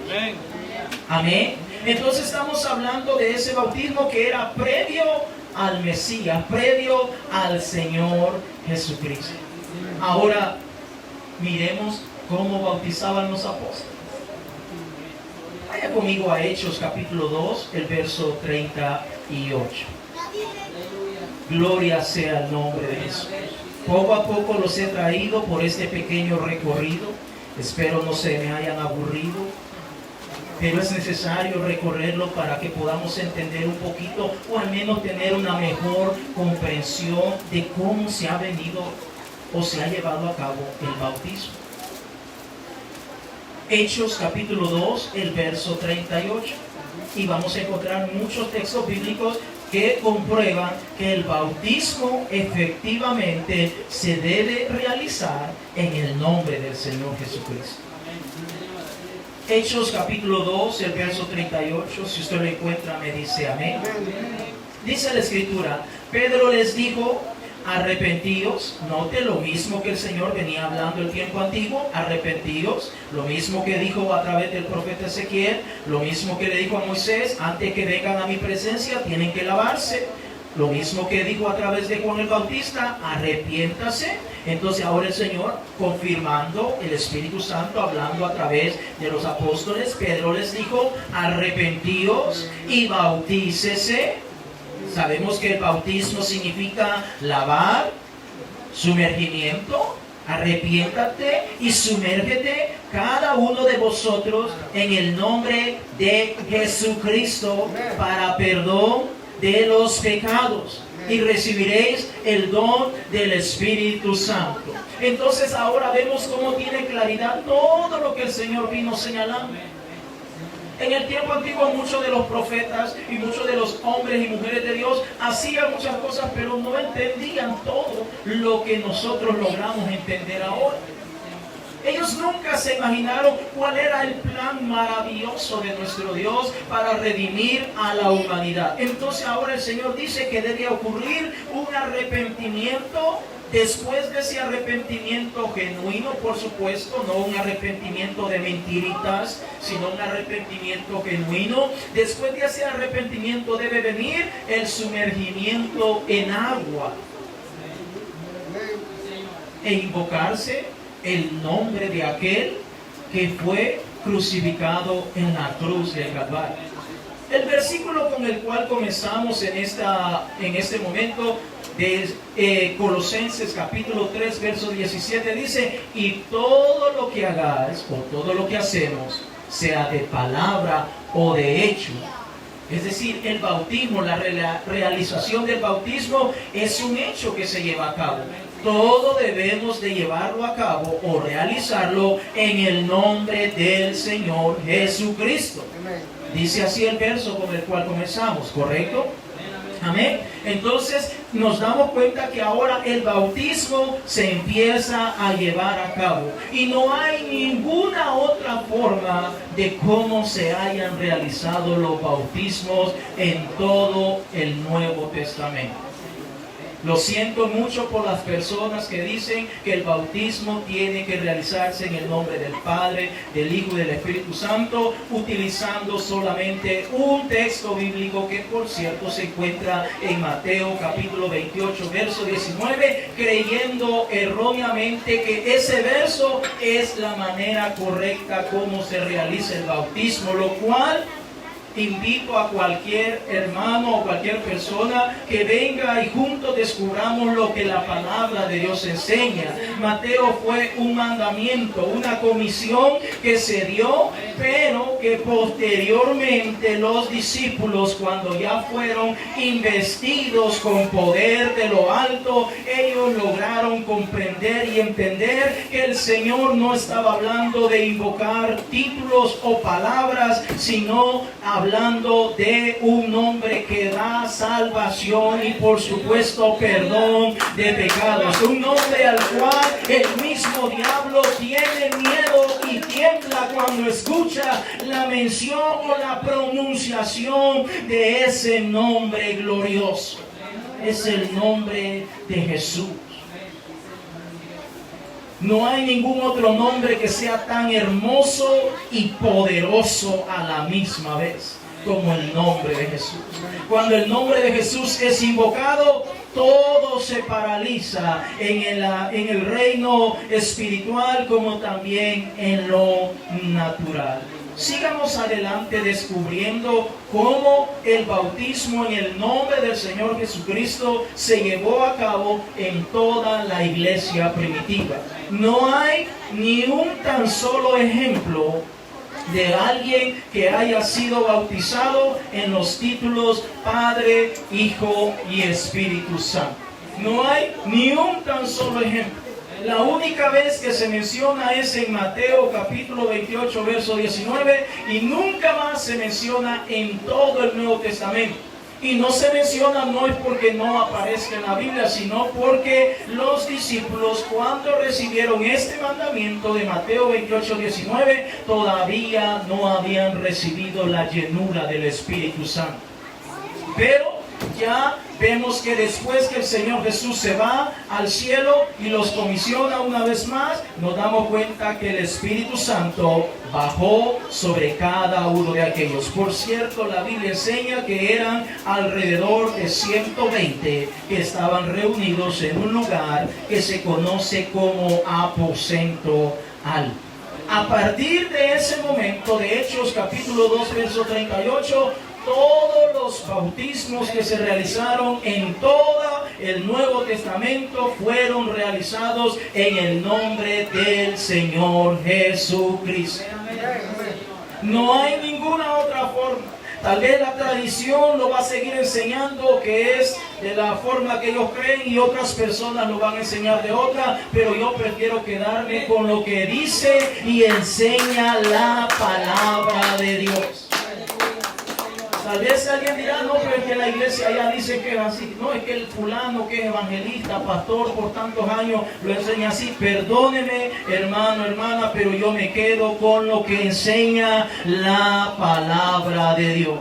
Speaker 1: Amén. Entonces estamos hablando de ese bautismo que era previo al Mesías, previo al Señor Jesucristo. Ahora miremos cómo bautizaban los apóstoles. Vaya conmigo a Hechos capítulo 2, el verso 38. Gloria sea el nombre de Jesús. Poco a poco los he traído por este pequeño recorrido. Espero no se me hayan aburrido, pero es necesario recorrerlo para que podamos entender un poquito, o al menos tener una mejor comprensión de cómo se ha venido o se ha llevado a cabo el bautismo. Hechos capítulo 2, el verso 38. Y vamos a encontrar muchos textos bíblicos que comprueban que el bautismo efectivamente se debe realizar en el nombre del Señor Jesucristo. Hechos capítulo 2, el verso 38, si usted lo encuentra me dice amén. Dice la Escritura, Pedro les dijo, arrepentíos. Note lo mismo que el Señor venía hablando el tiempo antiguo, arrepentíos. Lo mismo que dijo a través del profeta Ezequiel, lo mismo que le dijo a Moisés, antes que vengan a mi presencia tienen que lavarse. Lo mismo que dijo a través de Juan el Bautista, arrepiéntase. Entonces ahora el Señor, confirmando el Espíritu Santo, hablando a través de los apóstoles, Pedro les dijo, arrepentíos y bautícese. Sabemos que el bautismo significa lavar, sumergimiento. Arrepiéntate y sumérgete cada uno de vosotros en el nombre de Jesucristo para perdón de los pecados, y recibiréis el don del Espíritu Santo. Entonces ahora vemos cómo tiene claridad todo lo que el Señor vino señalando. En el tiempo antiguo muchos de los profetas y muchos de los hombres y mujeres de Dios hacían muchas cosas, pero no entendían todo lo que nosotros logramos entender ahora. Ellos nunca se imaginaron cuál era el plan maravilloso de nuestro Dios para redimir a la humanidad. Entonces ahora el Señor dice que debe ocurrir un arrepentimiento. Después de ese arrepentimiento genuino, por supuesto, no un arrepentimiento de mentiritas, sino un arrepentimiento genuino. Después de ese arrepentimiento debe venir el sumergimiento en agua e invocarse el nombre de aquel que fue crucificado en la cruz del Calvario. El versículo con el cual comenzamos en este momento de Colosenses capítulo 3 verso 17 dice, y todo lo que hagáis o todo lo que hacemos, sea de palabra o de hecho. Es decir, el bautismo, la realización del bautismo es un hecho que se lleva a cabo. Todo debemos de llevarlo a cabo o realizarlo en el nombre del Señor Jesucristo. Dice así el verso con el cual comenzamos, ¿correcto? Amén. Entonces nos damos cuenta que ahora el bautismo se empieza a llevar a cabo y no hay ninguna otra forma de cómo se hayan realizado los bautismos en todo el Nuevo Testamento. Lo siento mucho por las personas que dicen que el bautismo tiene que realizarse en el nombre del Padre, del Hijo y del Espíritu Santo, utilizando solamente un texto bíblico que por cierto se encuentra en Mateo capítulo 28 verso 19, creyendo erróneamente que ese verso es la manera correcta como se realiza el bautismo, lo cual invito a cualquier hermano o cualquier persona que venga y juntos descubramos lo que la palabra de Dios enseña. Mateo fue un mandamiento, una comisión que se dio, pero que posteriormente los discípulos, cuando ya fueron investidos con poder de lo alto, ellos lograron comprender y entender que el Señor no estaba hablando de invocar títulos o palabras, sino hablando de un nombre que da salvación y por supuesto perdón de pecados. Un nombre al cual el mismo diablo tiene miedo y tiembla cuando escucha la mención o la pronunciación de ese nombre glorioso. Es el nombre de Jesús. No hay ningún otro nombre que sea tan hermoso y poderoso a la misma vez como el nombre de Jesús. Cuando el nombre de Jesús es invocado, todo se paraliza en el reino espiritual como también en lo natural. Sigamos adelante descubriendo cómo el bautismo en el nombre del Señor Jesucristo se llevó a cabo en toda la iglesia primitiva. No hay ni un tan solo ejemplo de alguien que haya sido bautizado en los títulos Padre, Hijo y Espíritu Santo. No hay ni un tan solo ejemplo. La única vez que se menciona es en Mateo capítulo 28, verso 19, y nunca más se menciona en todo el Nuevo Testamento. Y no se menciona no es porque no aparezca en la Biblia, sino porque los discípulos, cuando recibieron este mandamiento de Mateo 28, 19, todavía no habían recibido la llenura del Espíritu Santo. Pero ya vemos que después que el Señor Jesús se va al cielo y los comisiona una vez más, nos damos cuenta que el Espíritu Santo bajó sobre cada uno de aquellos. Por cierto, la Biblia enseña que eran alrededor de 120 que estaban reunidos en un lugar que se conoce como aposento alto. A partir de ese momento, de Hechos capítulo 2, verso 38, todos los bautismos que se realizaron en todo el Nuevo Testamento fueron realizados en el nombre del Señor Jesucristo. No hay ninguna otra forma. Tal vez la tradición lo va a seguir enseñando que es de la forma que ellos creen y otras personas lo van a enseñar de otra, pero yo prefiero quedarme con lo que dice y enseña la palabra de Dios. Tal vez alguien dirá, no, pero es que la iglesia ya dice que es así. No, es que el fulano que es evangelista, pastor por tantos años, lo enseña así. Perdóneme, hermano, hermana, pero yo me quedo con lo que enseña la palabra de Dios.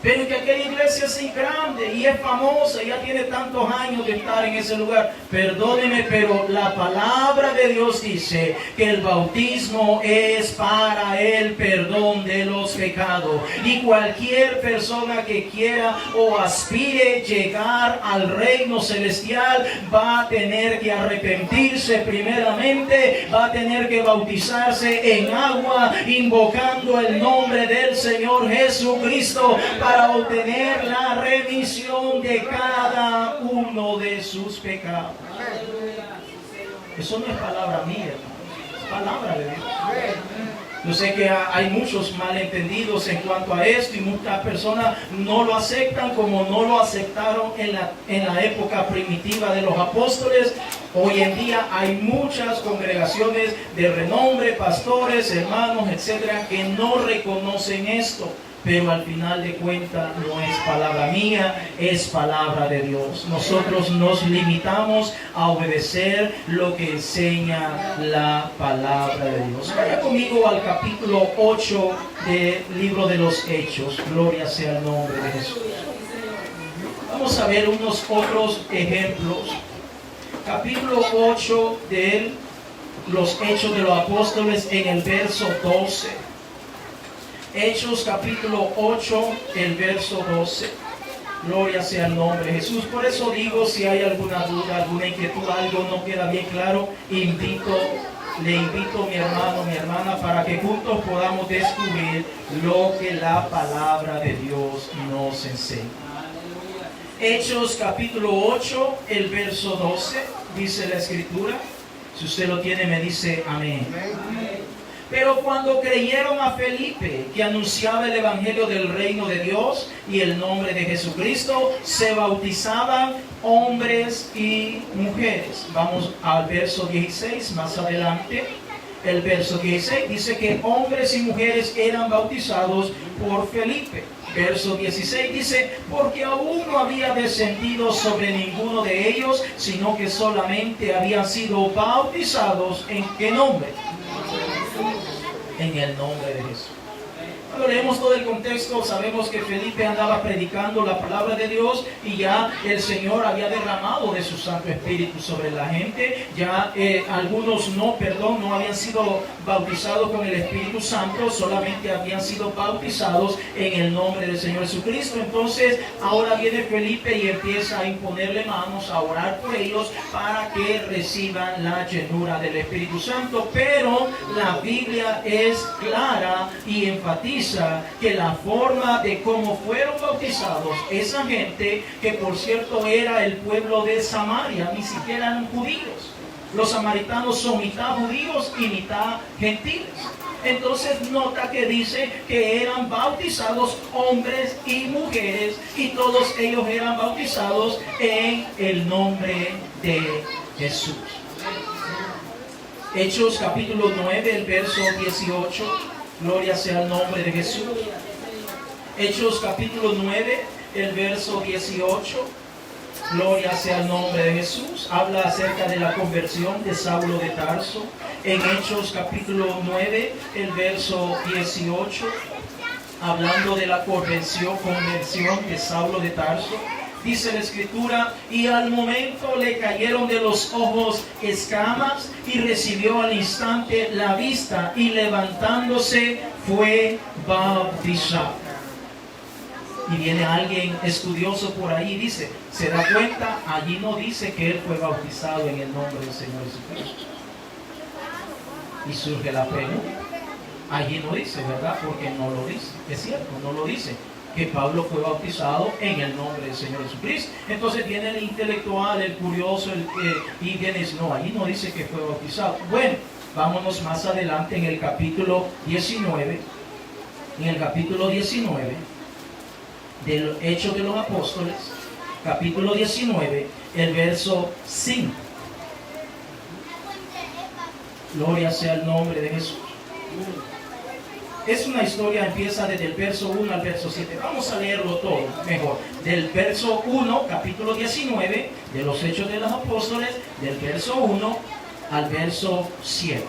Speaker 1: Pero que aquella iglesia es grande y es famosa, ya tiene tantos años de estar en ese lugar. Perdóneme, pero la palabra de Dios dice que el bautismo es para el perdón de los pecados. Y cualquier persona que quiera o aspire llegar al reino celestial va a tener que arrepentirse primeramente, va a tener que bautizarse en agua, invocando el nombre del Señor Jesucristo para obtener la remisión de cada uno de sus pecados. Eso no es palabra mía, es palabra de Dios. Yo sé que hay muchos malentendidos en cuanto a esto y muchas personas no lo aceptan como no lo aceptaron en la época primitiva de los apóstoles. Hoy en día hay muchas congregaciones de renombre, pastores, hermanos, etcétera, que no reconocen esto. Pero al final de cuentas no es palabra mía, es palabra de Dios. Nosotros nos limitamos a obedecer lo que enseña la palabra de Dios. Vaya conmigo al capítulo 8 del libro de los Hechos. Gloria sea el nombre de Jesús. Vamos a ver unos otros ejemplos. Capítulo 8 de los Hechos de los Apóstoles en el verso 12. Hechos capítulo 8, el verso 12. Gloria sea el nombre de Jesús. Por eso digo, si hay alguna duda, alguna inquietud, algo no queda bien claro, invito le invito, mi hermano, mi hermana, para que juntos podamos descubrir lo que la palabra de Dios nos enseña. Hechos capítulo 8, el verso 12, dice la Escritura. Si usted lo tiene, me dice amén. Pero cuando creyeron a Felipe, que anunciaba el evangelio del reino de Dios y el nombre de Jesucristo, se bautizaban hombres y mujeres. Vamos al verso 16, más adelante. El verso 16 dice que hombres y mujeres eran bautizados por Felipe. Verso 16 dice, porque aún no había descendido sobre ninguno de ellos, sino que solamente habían sido bautizados. ¿En qué nombre? En el nombre de Jesús. Cuando leemos todo el contexto, sabemos que Felipe andaba predicando la palabra de Dios y ya el Señor había derramado de su Santo Espíritu sobre la gente. Ya algunos no habían sido bautizados con el Espíritu Santo, solamente habían sido bautizados en el nombre del Señor Jesucristo. Entonces ahora viene Felipe y empieza a imponerle manos, a orar por ellos para que reciban la llenura del Espíritu Santo. Pero la Biblia es clara y enfatiza que la forma de cómo fueron bautizados esa gente, que por cierto era el pueblo de Samaria, ni siquiera eran judíos. Los samaritanos son mitad judíos y mitad gentiles. Entonces nota que dice que eran bautizados hombres y mujeres, y todos ellos eran bautizados en el nombre de Jesús. Hechos capítulo 9, el verso 18. Gloria sea el nombre de Jesús. Hechos capítulo 9, el verso 18. Gloria sea el nombre de Jesús. Habla acerca de la conversión de Saulo de Tarso. En Hechos capítulo 9, el verso 18. Hablando de la conversión de Saulo de Tarso. Dice la Escritura, y al momento le cayeron de los ojos escamas y recibió al instante la vista, y levantándose fue bautizado. Y viene alguien estudioso por ahí y dice, ¿se da cuenta? Allí no dice que él fue bautizado en el nombre del Señor Jesucristo. Y surge la pregunta. Allí no dice, ¿verdad? Porque no lo dice. Es cierto, no lo dice. Que Pablo fue bautizado en el nombre del Señor Jesucristo. Entonces viene el intelectual, el curioso, y viene y dice, no, allí no dice que fue bautizado. Bueno, vámonos más adelante en el capítulo 19. En el capítulo 19 del Hechos de los Apóstoles, capítulo 19, el verso 5. Gloria sea el nombre de Jesús. Es una historia, empieza desde el verso 1 al verso 7. Vamos a leerlo todo, mejor. Del verso 1, capítulo 19, de los Hechos de los Apóstoles, del verso 1 al verso 7.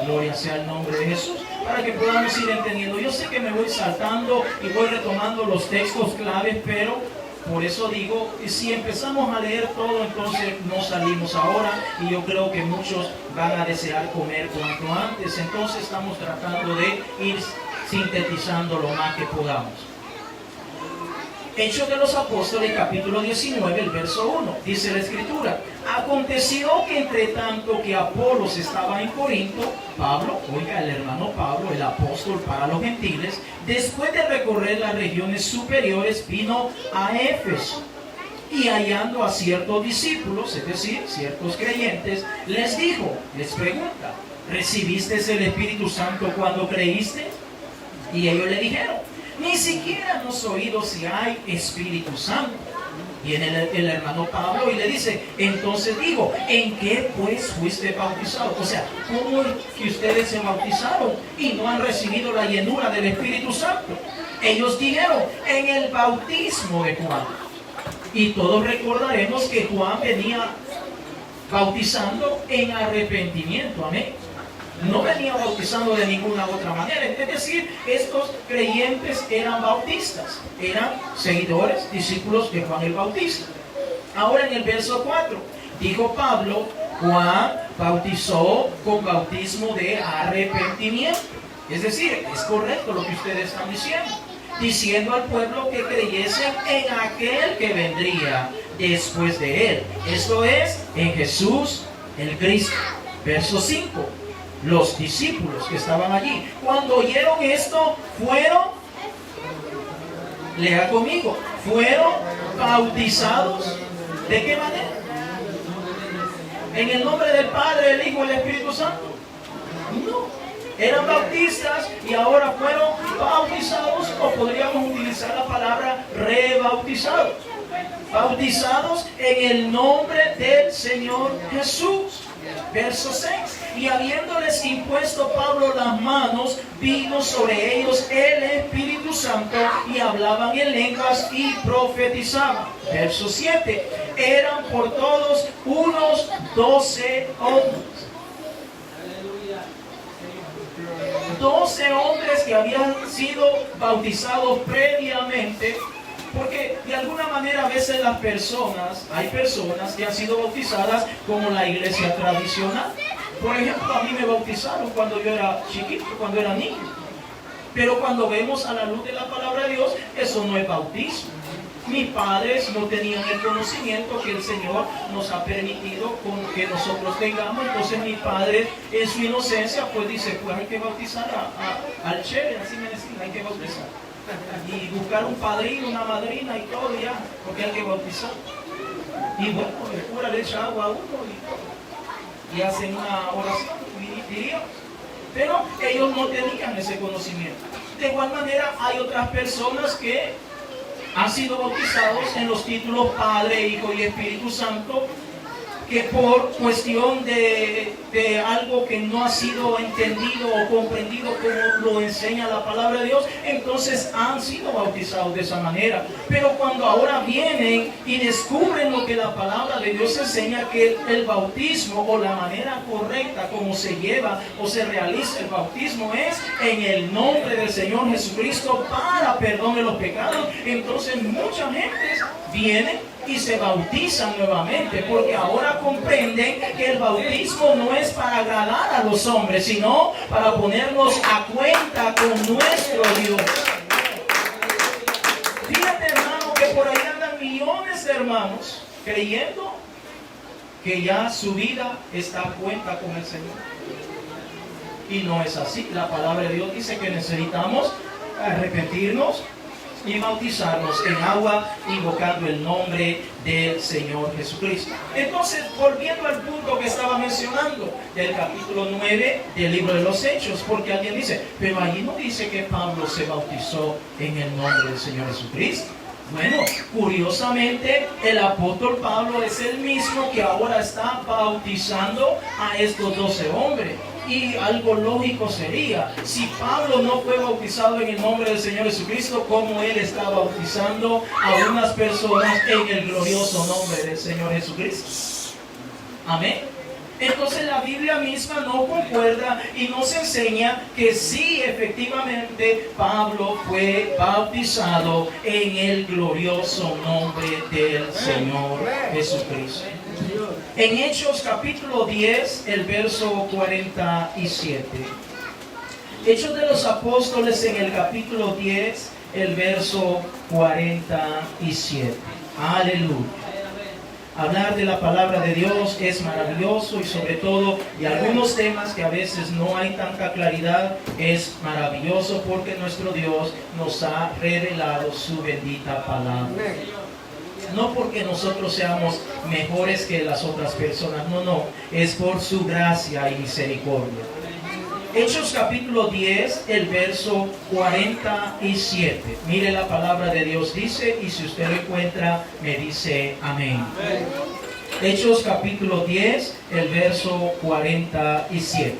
Speaker 1: Gloria sea el nombre de Jesús, para que podamos ir entendiendo. Yo sé que me voy saltando y voy retomando los textos claves, pero por eso digo, si empezamos a leer todo, entonces no salimos ahora, y yo creo que muchos van a desear comer cuanto antes. Entonces estamos tratando de ir sintetizando lo más que podamos. Hechos de los Apóstoles, capítulo 19, el verso 1, dice la Escritura: aconteció que entre tanto que Apolos estaba en Corinto, Pablo, oiga, el hermano Pablo, el apóstol para los gentiles, después de recorrer las regiones superiores, vino a Éfeso, y hallando a ciertos discípulos, es decir, ciertos creyentes, les dijo, les pregunta, ¿recibiste el Espíritu Santo cuando creíste? Y ellos le dijeron, ni siquiera hemos oído si hay Espíritu Santo. Viene el hermano Pablo y le dice, entonces digo, ¿en qué pues fuiste bautizado? O sea, ¿cómo es que ustedes se bautizaron y no han recibido la llenura del Espíritu Santo? Ellos dijeron, en el bautismo de Juan. Y todos recordaremos que Juan venía bautizando en arrepentimiento, amén. No venía bautizando de ninguna otra manera. Es decir, estos creyentes eran bautistas, eran seguidores, discípulos de Juan el Bautista. Ahora en el verso 4, dijo Pablo, Juan bautizó con bautismo de arrepentimiento. Es decir, es correcto lo que ustedes están diciendo al pueblo que creyesen en aquel que vendría después de él. Esto es, en Jesús el Cristo. Verso 5. los discípulos que estaban allí. Cuando oyeron esto, lea conmigo, fueron bautizados. ¿De qué manera? ¿En el nombre del Padre, del Hijo y del Espíritu Santo? No. Eran bautistas y ahora fueron bautizados, o podríamos utilizar la palabra rebautizados. Bautizados en el nombre del Señor Jesús. Verso 6. Y habiéndoles impuesto Pablo las manos, vino sobre ellos el Espíritu Santo y hablaban en lenguas y profetizaban. Verso 7. Eran por todos unos 12 hombres. 12 hombres que habían sido bautizados previamente. Porque de alguna manera a veces hay personas que han sido bautizadas como la iglesia tradicional. Por ejemplo, a mí me bautizaron cuando yo era chiquito, cuando era niño. Pero cuando vemos a la luz de la palabra de Dios, eso no es bautismo. Mis padres no tenían el conocimiento que el Señor nos ha permitido con que nosotros tengamos. Entonces mi padre, en su inocencia, pues dice, pues hay que bautizar al chévere, así me decían, hay que bautizar. Y buscar un padrino, una madrina y todo ya, porque hay que bautizar. Y bueno, el cura le echa agua a uno y hacen una oración, diría. Pero ellos no tenían ese conocimiento. De igual manera, hay otras personas que han sido bautizados en los títulos Padre, Hijo y Espíritu Santo, que por cuestión de algo que no ha sido entendido o comprendido como lo enseña la palabra de Dios, entonces han sido bautizados de esa manera. Pero cuando ahora vienen y descubren lo que la palabra de Dios enseña, que el bautismo o la manera correcta como se lleva o se realiza el bautismo es en el nombre del Señor Jesucristo para perdón de los pecados, entonces mucha gente viene y se bautizan nuevamente, porque ahora comprenden que el bautismo no es para agradar a los hombres, sino para ponernos a cuenta con nuestro Dios. Fíjate, hermano, que por ahí andan millones de hermanos creyendo que ya su vida está a cuenta con el Señor. Y no es así. La palabra de Dios dice que necesitamos arrepentirnos y bautizarnos en agua, invocando el nombre del Señor Jesucristo. Entonces, volviendo al punto que estaba mencionando, del capítulo 9 del libro de los Hechos, porque alguien dice, pero allí no dice que Pablo se bautizó en el nombre del Señor Jesucristo. Bueno, curiosamente, el apóstol Pablo es el mismo que ahora está bautizando a estos 12 hombres. Y algo lógico sería, si Pablo no fue bautizado en el nombre del Señor Jesucristo, ¿cómo él está bautizando a unas personas en el glorioso nombre del Señor Jesucristo? Amén. Entonces la Biblia misma no concuerda y nos enseña que sí, efectivamente, Pablo fue bautizado en el glorioso nombre del Señor Jesucristo. En Hechos capítulo 10, el verso 47. Hechos de los Apóstoles en el capítulo 10, el verso 47. Aleluya. Hablar de la palabra de Dios es maravilloso y sobre todo de algunos temas que a veces no hay tanta claridad, es maravilloso porque nuestro Dios nos ha revelado su bendita palabra. No porque nosotros seamos mejores que las otras personas, no, es por su gracia y misericordia. Hechos capítulo 10, el verso 47. Mire, la palabra de Dios dice, y si usted lo encuentra, me dice amén. Hechos capítulo 10, el verso 47.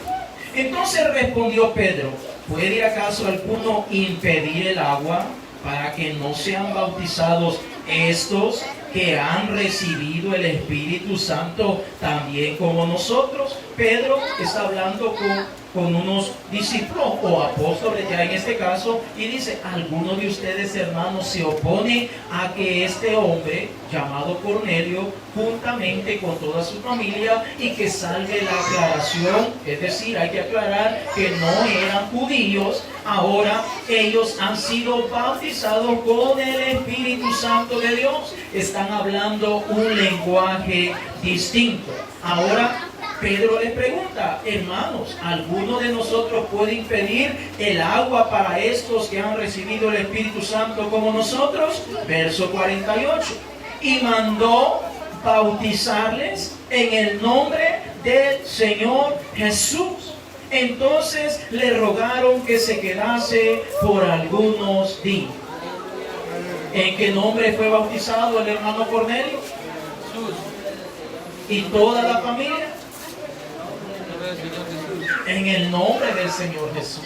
Speaker 1: Entonces respondió Pedro, ¿puede acaso alguno impedir el agua para que no sean bautizados estos que han recibido el Espíritu Santo también como nosotros? Pedro está hablando con unos discípulos o apóstoles ya en este caso, y dice, algunos de ustedes, hermanos, se oponen a que este hombre llamado Cornelio, juntamente con toda su familia, y que salve la aclaración, es decir, hay que aclarar que no eran judíos, ahora ellos han sido bautizados con el Espíritu Santo de Dios, están hablando un lenguaje distinto. Ahora Pedro le pregunta, hermanos, ¿alguno de nosotros puede impedir el agua para estos que han recibido el Espíritu Santo como nosotros? Verso 48. Y mandó bautizarles en el nombre del Señor Jesús. Entonces le rogaron que se quedase por algunos días. ¿En qué nombre fue bautizado el hermano Cornelio? ¿Y toda la familia? En el nombre del Señor Jesús.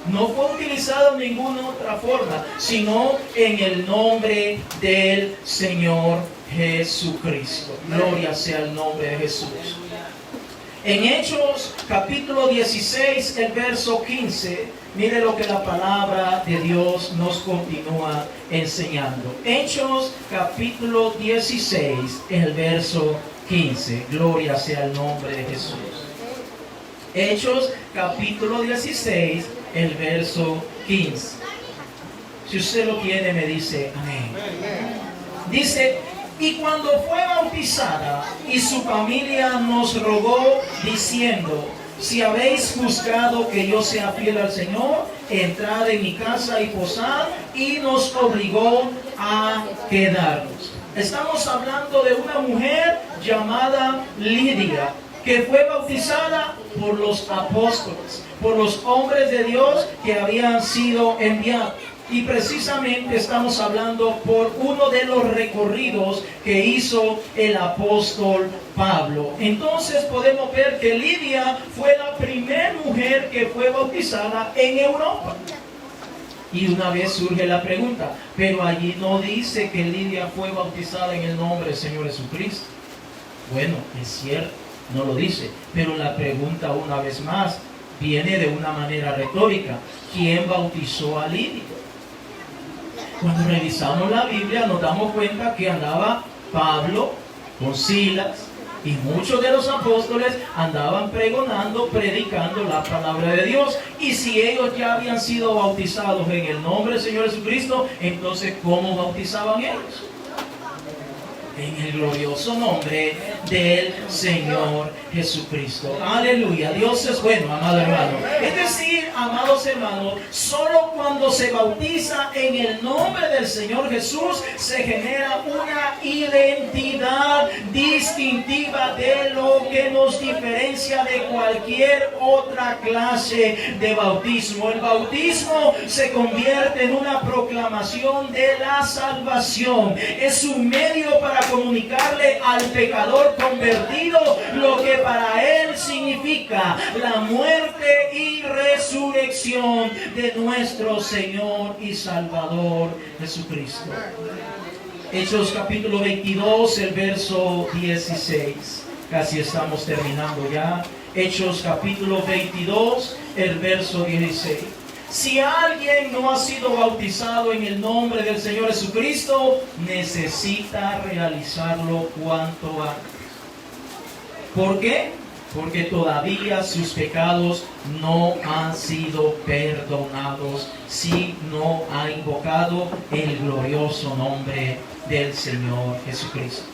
Speaker 1: No fue utilizado en ninguna otra forma, sino en el nombre del Señor Jesucristo. Gloria sea el nombre de Jesús. En Hechos capítulo 16, el verso 15, mire lo que la palabra de Dios nos continúa enseñando. Hechos capítulo 16, el verso 15. Gloria sea el nombre de Jesús. Hechos capítulo 16, el verso 15. Si usted lo tiene, me dice amén. Dice: y cuando fue bautizada y su familia nos rogó diciendo: si habéis juzgado que yo sea fiel al Señor, entrad en mi casa y posad, y nos obligó a quedarnos. Estamos hablando de una mujer llamada Lidia, que fue bautizada por los apóstoles, por los hombres de Dios que habían sido enviados. Y precisamente estamos hablando por uno de los recorridos que hizo el apóstol Pablo. Entonces podemos ver que Lidia fue la primera mujer que fue bautizada en Europa. Y una vez surge la pregunta, pero allí no dice que Lidia fue bautizada en el nombre del Señor Jesucristo. Bueno, es cierto, no lo dice, pero la pregunta una vez más viene de una manera retórica. ¿Quién bautizó a Lidia? Cuando revisamos la Biblia nos damos cuenta que andaba Pablo con Silas y muchos de los apóstoles andaban pregonando, predicando la palabra de Dios. Y si ellos ya habían sido bautizados en el nombre del Señor Jesucristo, entonces ¿cómo bautizaban ellos? En el glorioso nombre del Señor Jesucristo. Aleluya. Dios es bueno, amado hermano. Es decir, amados hermanos, solo cuando se bautiza en el nombre del Señor Jesús se genera una identidad distintiva de lo que nos diferencia de cualquier otra clase de bautismo. El bautismo se convierte en una proclamación de la salvación. Es un medio para comunicarle al pecador convertido lo que para él significa la muerte y resurrección de nuestro Señor y Salvador Jesucristo. Hechos capítulo 22, el verso 16. Casi estamos terminando ya. Hechos capítulo 22, el verso 16. Si alguien no ha sido bautizado en el nombre del Señor Jesucristo, necesita realizarlo cuanto antes. ¿Por qué? Porque todavía sus pecados no han sido perdonados si no ha invocado el glorioso nombre del Señor Jesucristo.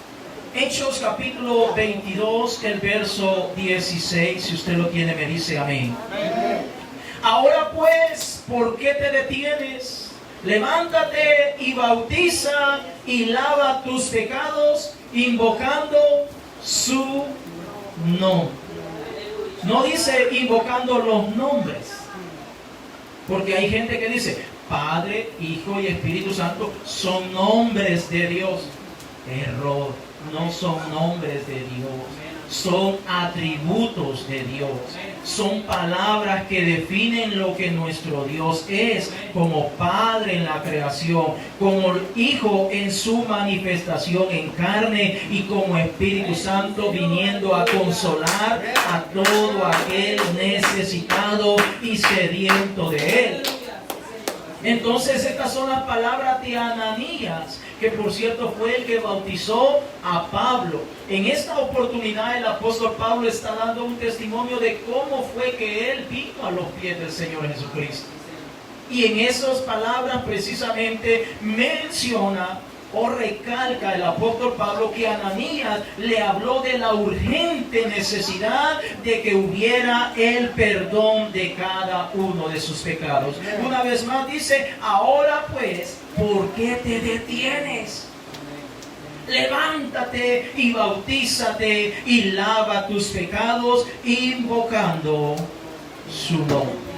Speaker 1: Hechos capítulo 22, el verso 16, si usted lo tiene me dice amén. Ahora pues, ¿por qué te detienes? Levántate y bautiza y lava tus pecados, invocando su nombre. No dice invocando los nombres, porque hay gente que dice Padre, Hijo y Espíritu Santo son nombres de Dios. Error, no son nombres de Dios. Son atributos de Dios. Son palabras que definen lo que nuestro Dios es, como Padre en la creación, como Hijo en su manifestación en carne y como Espíritu Santo viniendo a consolar a todo aquel necesitado y sediento de Él. Entonces estas son las palabras de Ananías, que por cierto fue el que bautizó a Pablo. En esta oportunidad el apóstol Pablo está dando un testimonio de cómo fue que él vino a los pies del Señor Jesucristo. Y en esas palabras precisamente menciona o recalca el apóstol Pablo que Ananías le habló de la urgente necesidad de que hubiera el perdón de cada uno de sus pecados. Una vez más dice, ahora pues, ¿por qué te detienes? Levántate y bautízate y lava tus pecados invocando su nombre.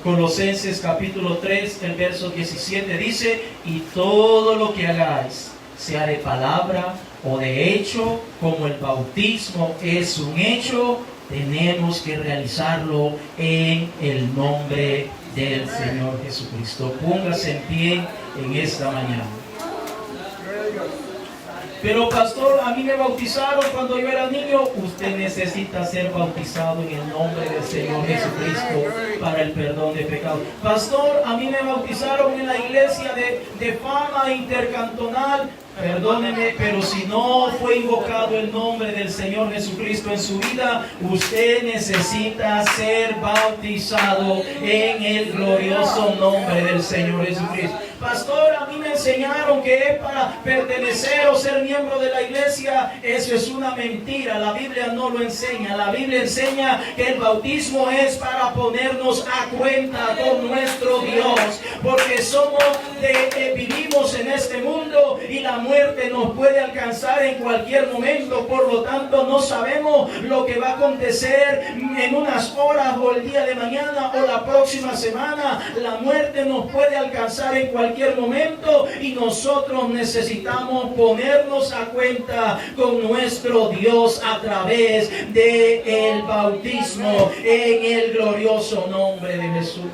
Speaker 1: Colosenses capítulo 3, el verso 17 dice, y todo lo que hagáis, sea de palabra o de hecho, como el bautismo es un hecho, tenemos que realizarlo en el nombre del Señor Jesucristo. Póngase en pie en esta mañana. Pero pastor, a mí me bautizaron cuando yo era niño. Usted necesita ser bautizado en el nombre del Señor Jesucristo para el perdón de pecados. Pastor, a mí me bautizaron en la iglesia de fama intercantonal. Perdóneme, pero si no fue invocado el nombre del Señor Jesucristo en su vida, usted necesita ser bautizado en el glorioso nombre del Señor Jesucristo. Pastor, a mí me enseñaron que es para pertenecer o ser miembro de la iglesia. Eso es una mentira. La Biblia no lo enseña. La Biblia enseña que el bautismo es para ponernos a cuenta con nuestro Dios, porque vivimos en este mundo y la muerte nos puede alcanzar en cualquier momento. Por lo tanto, no sabemos lo que va a acontecer en unas horas o el día de mañana o la próxima semana. La muerte nos puede alcanzar en cualquier momento y nosotros necesitamos ponernos a cuenta con nuestro Dios a través del bautismo en el glorioso nombre de Jesús.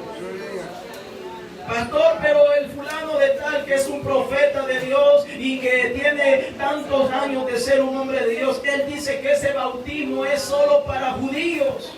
Speaker 1: Pastor, pero el fulano de tal que es un profeta de Dios y que tiene tantos años de ser un hombre de Dios, él dice que ese bautismo es solo para judíos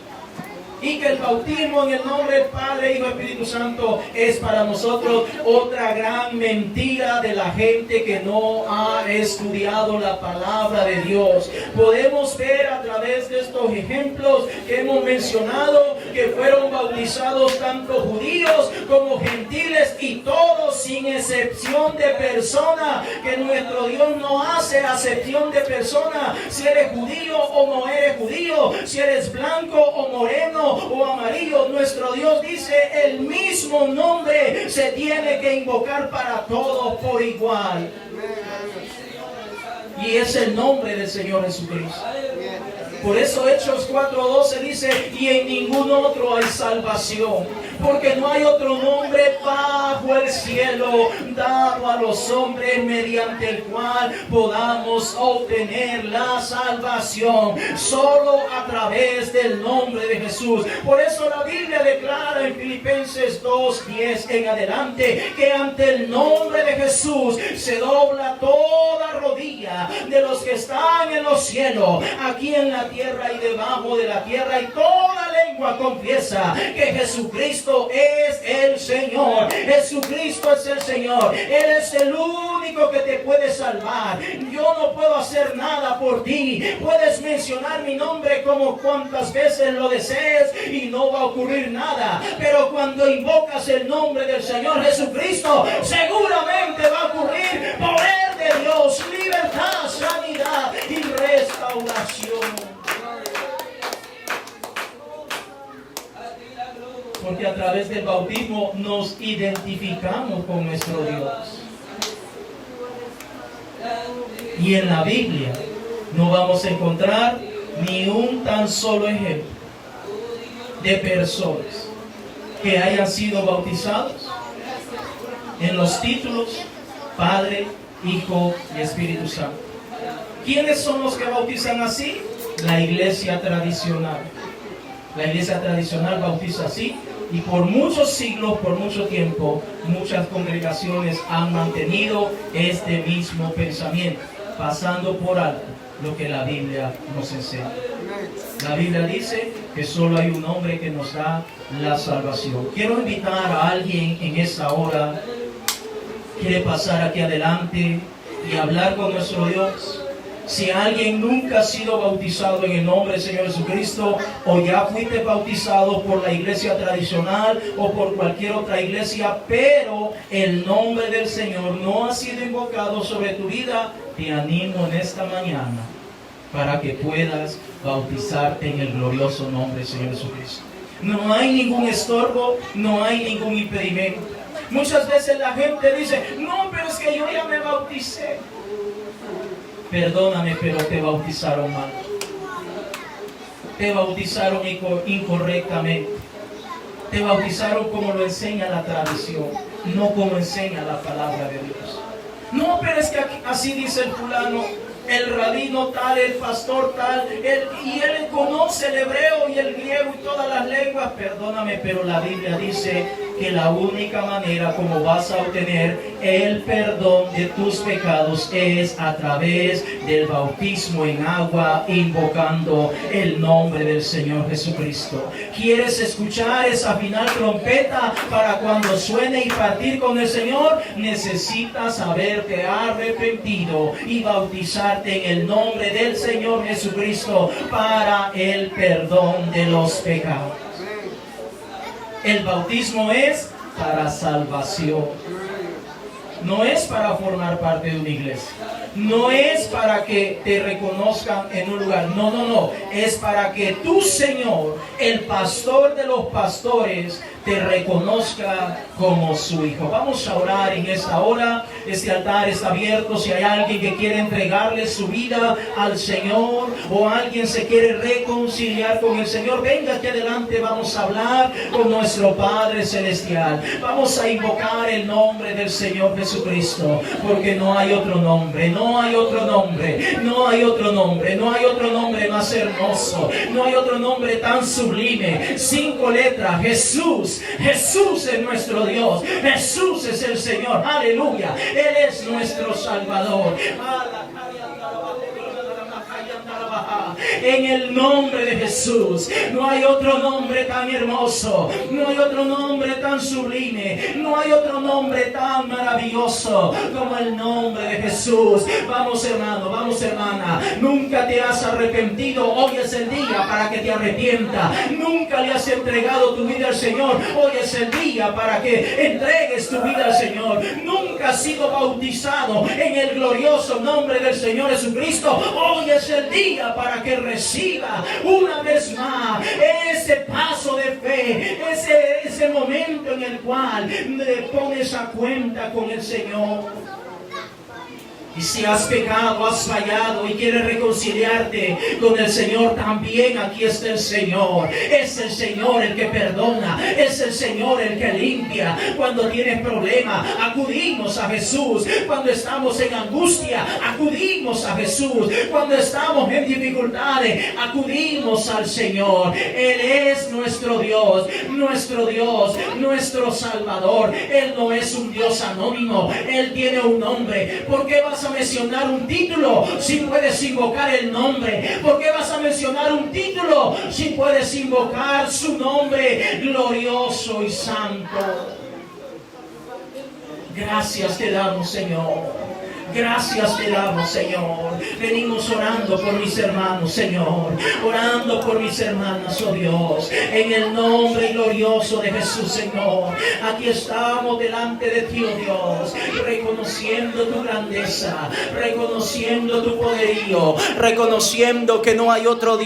Speaker 1: y que el bautismo en el nombre del Padre, Hijo y Espíritu Santo es para nosotros. Otra gran mentira de la gente que no ha estudiado la palabra de Dios. Podemos ver a través de estos ejemplos que hemos mencionado que fueron bautizados tanto judíos como gentiles y todos sin excepción de persona, que nuestro Dios no hace acepción de persona. Si eres judío o no eres judío, si eres blanco o moreno o amarillo, nuestro Dios dice el mismo nombre se tiene que invocar para todos por igual, y es el nombre del Señor Jesucristo. Por eso Hechos 4:12 dice, y en ningún otro hay salvación, porque no hay otro nombre bajo el cielo dado a los hombres mediante el cual podamos obtener la salvación, solo a través del nombre de Jesús. Por eso la Biblia declara en Filipenses 2:10 en adelante que ante el nombre de Jesús se dobla toda rodilla de los que están en los cielos, aquí en la tierra y debajo de la tierra, y toda lengua confiesa que Jesucristo es el Señor. Jesucristo es el Señor. Él es el único que te puede salvar. Yo no puedo hacer nada por ti. Puedes mencionar mi nombre como cuantas veces lo desees y no va a ocurrir nada. Pero cuando invocas el nombre del Señor Jesucristo, seguramente va a ocurrir poder de Dios, libertad, sanidad y restauración. Porque a través del bautismo nos identificamos con nuestro Dios. Y en la Biblia no vamos a encontrar ni un tan solo ejemplo de personas que hayan sido bautizados en los títulos Padre, Hijo y Espíritu Santo. ¿Quiénes son los que bautizan así? La iglesia tradicional. La iglesia tradicional bautiza así, y por muchos siglos, por mucho tiempo, muchas congregaciones han mantenido este mismo pensamiento, pasando por alto lo que la Biblia nos enseña. La Biblia dice que solo hay un hombre que nos da la salvación. Quiero invitar a alguien en esta hora, quiere pasar aquí adelante y hablar con nuestro Dios. Si alguien nunca ha sido bautizado en el nombre del Señor Jesucristo, o ya fuiste bautizado por la iglesia tradicional o por cualquier otra iglesia, pero el nombre del Señor no ha sido invocado sobre tu vida, te animo en esta mañana para que puedas bautizarte en el glorioso nombre del Señor Jesucristo. No hay ningún estorbo, no hay ningún impedimento. Muchas veces la gente dice, no, pero es que yo ya me bauticé. Perdóname, pero te bautizaron mal. Te bautizaron incorrectamente. Te bautizaron como lo enseña la tradición, no como enseña la palabra de Dios. No, pero es que así dice el fulano, el rabino tal, el pastor tal, y él conoce el hebreo y el griego y todas las lenguas. Perdóname, pero la Biblia dice que la única manera como vas a obtener el perdón de tus pecados es a través del bautismo en agua, invocando el nombre del Señor Jesucristo. ¿Quieres escuchar esa final trompeta para cuando suene y partir con el Señor? Necesitas haberte arrepentido y bautizarte en el nombre del Señor Jesucristo para el perdón de los pecados. El bautismo es para salvación. No es para formar parte de una iglesia. No es para que te reconozcan en un lugar. No, no, no. Es para que tu Señor, el pastor de los pastores, te reconozca como su hijo. Vamos a orar en esta hora. Este altar está abierto. Si hay alguien que quiere entregarle su vida al Señor, o alguien se quiere reconciliar con el Señor, venga aquí adelante. Vamos a hablar con nuestro Padre Celestial. Vamos a invocar el nombre del Señor Jesucristo, porque no hay otro nombre, no hay otro nombre, no hay otro nombre, no hay otro nombre más hermoso, no hay otro nombre tan sublime. 5 letras, Jesús. Jesús es nuestro Dios, Jesús es el Señor, aleluya, Él es nuestro Salvador. En el nombre de Jesús, no hay otro nombre tan hermoso, no hay otro nombre tan sublime, no hay otro nombre tan maravilloso como el nombre de Jesús. Vamos, hermano, vamos, hermana, nunca te has arrepentido, hoy es el día para que te arrepienta. Nunca le has entregado tu vida al Señor, hoy es el día para que entregues tu vida al Señor. Nunca has sido bautizado en el glorioso nombre del Señor Jesucristo, hoy es el día para que reciba una vez más ese paso de fe, ese momento en el cual le pones a cuenta con el Señor. Y si has pecado, has fallado y quieres reconciliarte con el Señor, también aquí está el Señor. Es el Señor el que perdona, es el Señor el que limpia. Cuando tienes problemas, acudimos a Jesús. Cuando estamos en angustia, acudimos a Jesús. Cuando estamos en dificultades, acudimos al Señor. Él es nuestro Dios, nuestro Salvador. Él no es un Dios anónimo, Él tiene un nombre. ¿Por qué vas a mencionar un título si puedes invocar el nombre? ¿Por qué vas a mencionar un título si puedes invocar su nombre glorioso y santo? Gracias te damos, Señor. Gracias te damos, Señor. Venimos orando por mis hermanos, Señor. Orando por mis hermanas, oh Dios. En el nombre glorioso de Jesús, Señor. Aquí estamos delante de ti, oh Dios. Reconociendo tu grandeza. Reconociendo tu poderío. Reconociendo que no hay otro Dios